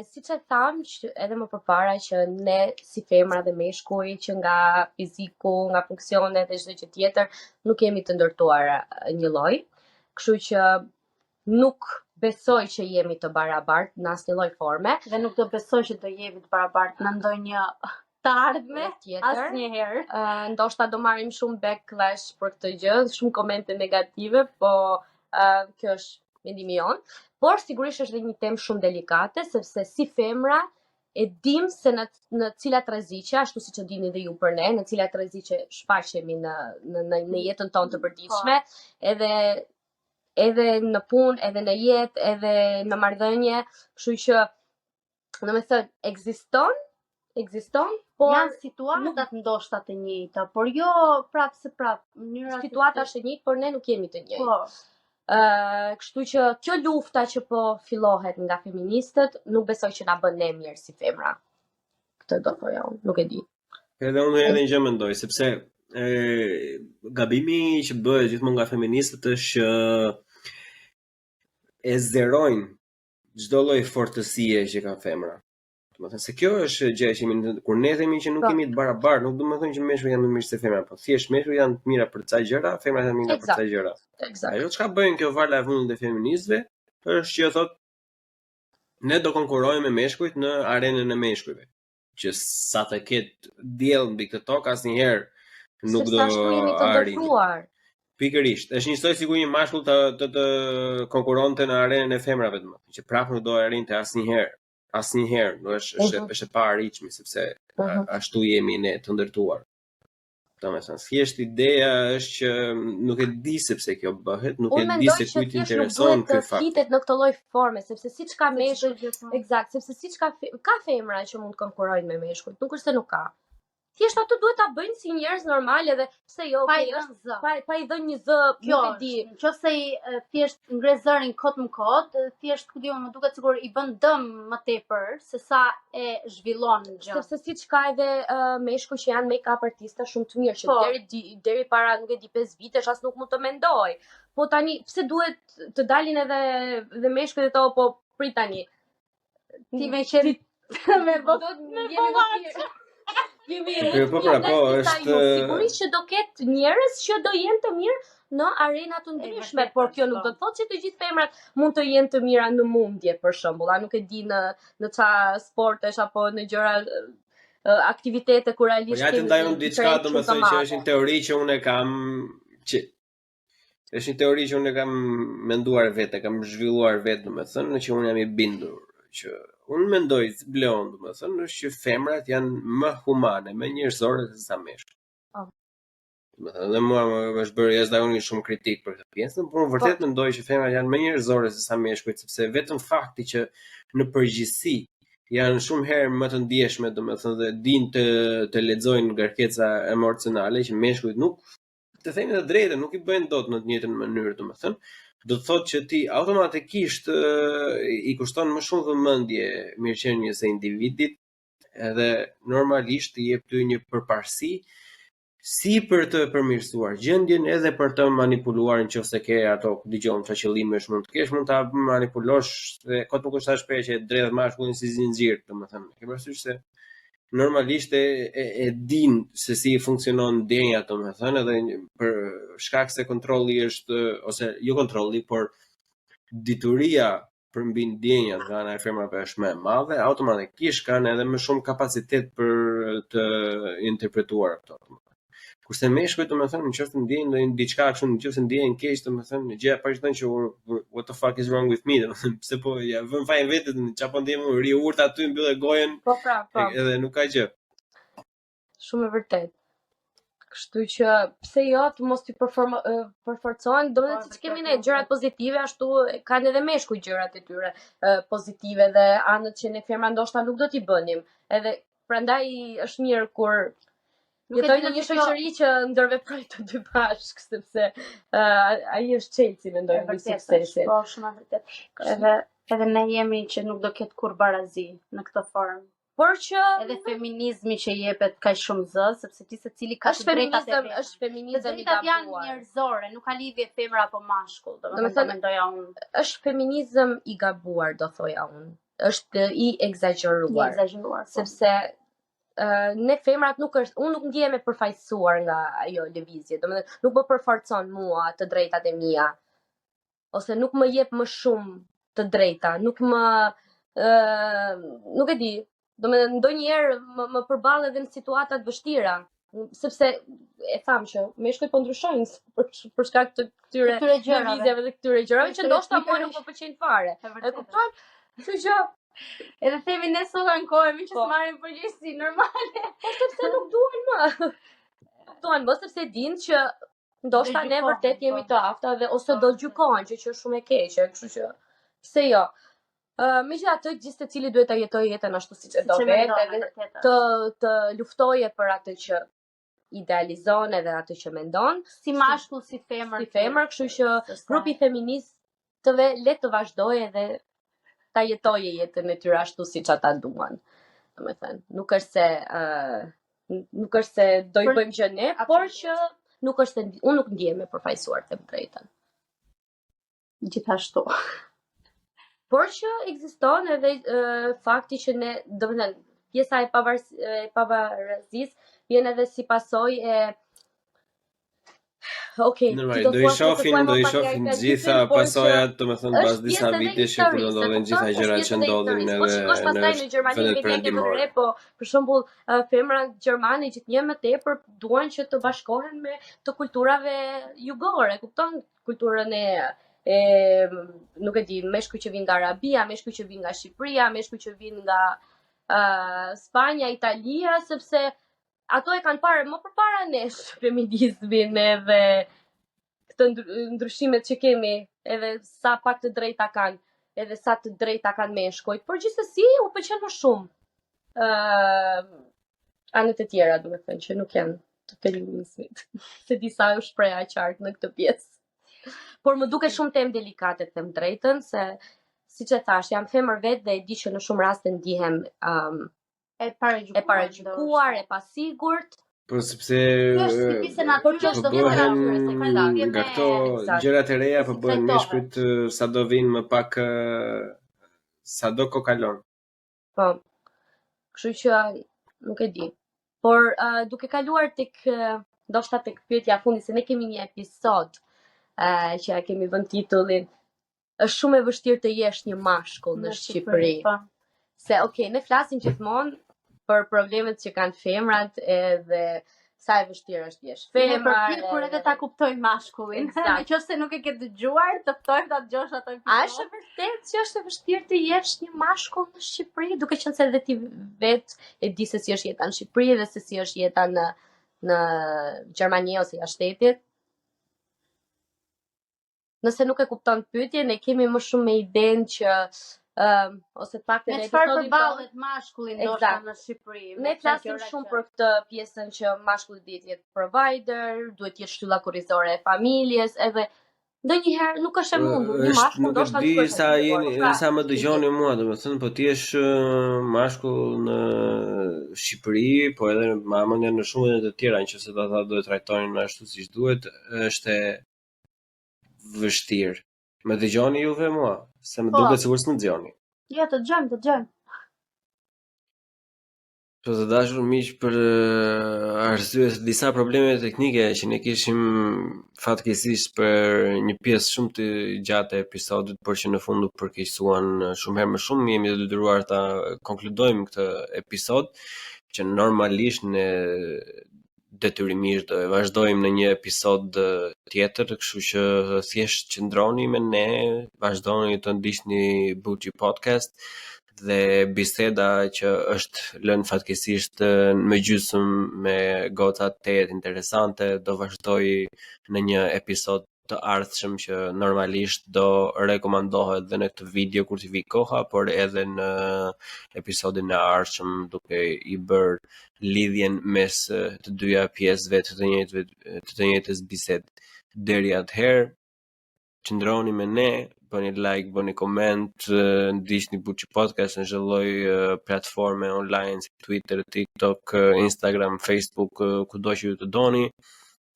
Siç e tham edhe më përpara që ne si femra dhe meshkuj që nga fiziku, nga funksionet e çdo gjë tjetër nuk jemi të ndërtuar një lloj. Kështu që nuk besoj që jemi të barabartë në asnjë lloj forme dhe nuk do besoj që do jemi të barabartë në ndonjë të ardhme tjetër. Asnjëherë. Ndoshta do marrim shumë backlash për këtë gjë, shumë komente negative, po kjo është mendimi jon. Por sigurisht është dhe një temë shumë delikate, sepse si femra e dim se në cilat rreziqe, ashtu siç e dini dhe ju për ne, në cilat rreziqe shfaqemi në jetën tonë të përditshme, edhe në punë, edhe në jetë, edhe në marrëdhënie, kështu që domethënë ekziston, por janë situatat ndoshta të njëjta, por jo prapë se prapë. Situata është e njëjtë, por ne nuk jemi të njëjtë. Kështu që kjo lufta që po fillohet nga feministët, nuk besoj që na bën ne mirë si femra. Këtë do thoja unë, nuk e di. Edhe unë edhe një gjë mendoj, sepse gabimi që bëhet gjithmonë nga feministët është që e zerojnë çdo lloj fortësie që ka femra. Domethënë se kjo është gjë që kur ne themi që nuk jemi të barabartë, nuk do të thonë që meshkujt janë më mirë se femrat, po thjesht meshkujt janë të mira për ca gjëra, femrat janë mira për ca gjëra. Ajo çka bëjnë kjo vala e fundit e feministëve është që thotë ne do konkurrojmë me meshkujt në arenën e meshkujve. Që sa të ketë diell mbi këtë tokë asnjëherë nuk do arrijë. Pikërisht, është njësoj sikur një mashkull të konkurronte në arenën e femrave, domethënë që prapë nuk do arrinte asnjëherë. Asnjëherë, është e paarritshme sepse ashtu jemi ne të ndërtuar. Domethënë, thjesht ideja është që nuk e di sepse kjo bëhet, nuk e di se kujt intereson ky fakt. Flitet në këtë lloj forme, sepse siç ka meshkuj, eksakt, sepse siç ka femra që mund të konkurrojnë me meshkujt, nuk është se nuk ka. Thjesht ato duhet ta bëjnë si njerëz normal edhe pse jo, pa i dhënë një zë, nuk e di. Nëse thjesht ngre zërin kot më kot, thjesht ku diun më duket sikur i bën dëm më tepër se sa e zhvillon gjën. Sepse siç ka edhe meshkuj që janë make-up artista shumë të mirë, që deri para nuk e di 5 vitesh as nuk mund të mendoj. Po tani pse duhet të dalin edhe meshkujt e to, po prit tani. Ti më qenë me sigurisht që do ketë njerëz që do jenë të mirë në arena të ndryshme, por kjo nuk do të thotë që të gjithë femrat mund të jenë të mira në mundje, për shembull, nuk e di në ça sportesh apo në gjëra aktivitete ku realisht ja të ndajmë diçka, domethënë që është një teori që unë kam menduar vetë, kam zhvilluar vetë, domethënë që unë jam i bindur që unë mendoj Bleon, domethënë, është që femrat janë më humane, më njerëzore se sa meshkujt. Domethënë, dhe mua më është bërë jashtë unë shumë kritik për këtë pjesën, por unë vërtet mendoj që femrat janë më njerëzore se sa meshkujt, sepse vetëm fakti që në përgjithësi janë shumë herë më të ndjeshme, domethënë, dhe dinë të lexojnë ngarkeca emocionale që meshkujt nuk, të themi të drejtën, nuk i bëjnë dot në të njëjtën mënyrë, domethënë. Do të thotë që ti automatikisht i kushton më shumë vëmendje mirëqenies së individit, edhe normalisht i jep ty një përparësi si për të përmirësuar gjendjen edhe për të manipuluar nëse ke ato dëgjon çfarë qëllimesh mund të kesh, mund ta manipulosh dhe kot nuk është shprehje që drejt mashkullin si zinxhir, domethënë. Ke parasysh se normalisht e din se si funksionon ndjenja, domethënë, edhe për shkak se kontrolli është ose jo kontrolli, por dituria për mbi ndjenjat nga ana e femrave është më e madhe, automatikisht kanë edhe më shumë kapacitet për të interpretuar ato. Kurse meshkujt, domethënë, nëse ndjejnë diçka kështu, nëse ndjejnë keq, domethënë, gjëja paqëton që what the fuck is wrong with me, domethënë, pse po ja vën fajin vetë, çapo ndjem ri urt aty mbyllë gojen. Po. Edhe nuk ka gjë. Shumë e vërtet. Kështu që pse jo të mos ti përforcohen, domethënë siç kemi ne gjërat pozitive, ashtu kanë edhe meshkujt gjërat e tyre pozitive dhe anët që ne femra ndoshta nuk do t'i bënim. Edhe prandaj është mirë kur Jetoj në një shoqëri që ndërveproj të dy bashkë, sepse ai është Chelsea mendoj në suksesit. Po, shumë e vërtet. Edhe ne jemi që nuk do ketë kur barazi në këtë formë. Por që edhe feminizmi që jepet kaq shumë zë, sepse ti secili ka të drejtat e vet. Është feminizëm i gabuar. Janë njerëzore, nuk ka lidhje femra apo mashkull, domethënë mendoja unë. Është feminizëm i gabuar, do thoja unë. Është i egzageruar. Sepse ne femrat unë nuk ndihem e përfaqësuar nga ajo lëvizje, domethënë nuk më përforcon mua të drejtat e mia, ose nuk më jep më shumë të drejta, nuk e di. Domethënë ndonjëherë më përball edhe në situata të vështira, sepse e tham që meshkujt po ndryshojnë për shkak të këtyre lëvizjeve dhe këtyre gjërave që ndoshta mua nuk më pëlqejnë fare. E kupton? Kështu që edhe themi ne sot ankohemi që s'marrim përgjegjësi normale, po sepse nuk duan më. Kupton, mos sepse dinë që ndoshta ne vërtet jemi të afta dhe ose do gjykojnë që është shumë e keqe, kështu që pse jo. Megjithatë, gjithë secili duhet ta jetojë jetën ashtu siç e do vetë, edhe të luftojë për atë që idealizon edhe atë që mendon, si mashkull, si femër. Kështu që grupi feministëve le të vazhdojë edhe ta jetojë jetën e tyre ashtu siç ata duan. Domethënë, nuk është se do i bëjmë gjë ne, por që nuk është se unë nuk ndihem e përfaqësuar të drejtën. Gjithashtu. Por që ekziston edhe fakti që ne, domethënë, pjesa e pavarësisë vjen edhe si pasojë e do i shohim gjitha pasojat, domethënë pas disa vitesh që do ndodhen gjitha gjërat që ndodhin edhe në Gjermani, po për shembull femrat gjermane gjithnjë më tepër duan që të bashkohen me të kulturave jugore, kupton, kulturën nuk e di, meshkuj që vinë nga Arabia, meshkuj që vinë nga Shqipëria, meshkuj që vinë nga Spanja, Italia, sepse ato e kanë parë më përpara nesh feminizmin edhe këtë ndryshimet që kemi, edhe sa pak të drejta kanë, edhe sa të drejta kanë meshkujt, por gjithsesi u pëlqen më shumë anët e tjera, domethënë që nuk janë të feminizmit. Se disa u shpreha qartë në këtë pjesë. Por më duke shumë temë delikate të them drejtën, se siç e thash, jam femër vetë dhe e di që në shumë raste ndihem e paragjykuar, e pasigurt. Po sepse nga këto gjërat e reja po bëhen meshkujt sado vinë më pak sado kokalon. Po. Kështu që nuk e di. Por duke kaluar tek ndoshta tek pyetja fundi, se ne kemi një episod që kemi vënë titullin është shumë e vështirë të jesh një mashkull në Shqipëri. Se ne flasim gjithmonë për problemet që kanë femrat edhe sa e vështirë është jesh femër. Kur edhe ta kuptoj mashkullin. Nëse nuk e ke dëgjuar, të ftojmë ta dëgjosh ato episode. A është vërtet që është e vështirë të jesh një mashkull në Shqipëri, duke qenë se edhe ti vetë e di se si është jeta në Shqipëri dhe se si është jeta në Gjermani ose jashtë shtetit. Nëse nuk e kupton pyetjen, ne kemi më shumë me idenë që ose të paktën e çfarë përballet mashkulli ndoshta në Shqipëri. Ne flasim shumë për këtë pjesën që mashkulli duhet të jetë provider, duhet të jetë shtylla kurrizore e familjes, edhe ndonjëherë nuk është e mundur. Një mashkull ndoshta nuk është. Sa më dëgjoni mua, domethënë po ti je mashkull në Shqipëri, po edhe mamën janë në shumë vende të tjera, nëse ata do të trajtonin ashtu siç duhet, është vështirë. Më dëgjoni juve mua, se më duket sikur s'më dëgjoni. Jo, të dëgjojmë. Po të dashur miq, për arsye të disa probleme teknike që ne kishim fatkeqësisht për një pjesë shumë të gjatë e episodit, por që në fund u përkeqësuan shumë herë më shumë, jemi të detyruar ta konkludojmë këtë episod, që normalisht ne detyrimisht do e vazhdojmë në një episod tjetër, kështu që thjesht qëndroni me ne, vazhdoni të ndiqni Buçi Podcast dhe biseda që është lënë fatkeqësisht me gjysmë me goca të interesante do vazhdoj në një episod të ardhshëm që normalisht do rekomandohet dhe në këtë video kur t'i vi koha, por edhe në episodin e ardhshëm duke i bërë lidhjen mes të dyja pjesëve të të njëjtës bisedë. Deri atëherë, qëndroni me ne, bëni like, bëni koment, ndiqni Buçi Podcast në çdo lloj platforme online si Twitter, TikTok, Instagram, Facebook, kudo që ju të doni.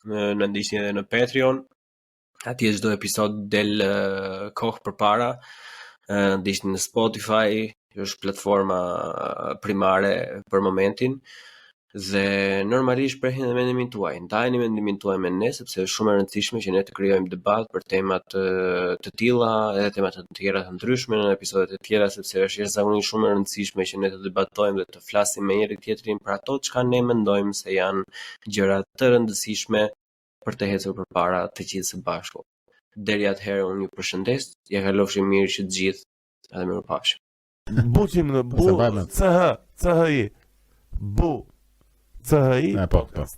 Në ndiqni edhe në Patreon. Atje çdo episod del kohë përpara. Ndiqni në Spotify, që është platforma primare për momentin. Dhe normalisht prehin dhe mendimin tuaj. Ndajeni mendimin tuaj me ne, sepse është shumë e rëndësishme që ne të krijojmë debat për temat të tilla, edhe temat të tjera të ndryshme në episodet e tjera, sepse është jashtëzakonisht shumë e rëndësishme që ne të debatojmë dhe të flasim me njëri tjetrin për ato çka ne mendojmë se janë gjëra të rëndësishme për të ecur përpara të gjithë së bashku. Deri atëherë unë ju përshëndes, ja kalofshi mirë që të gjithë, edhe mirupafshim. Buçim në bu, CHI, bu, CHI podcast.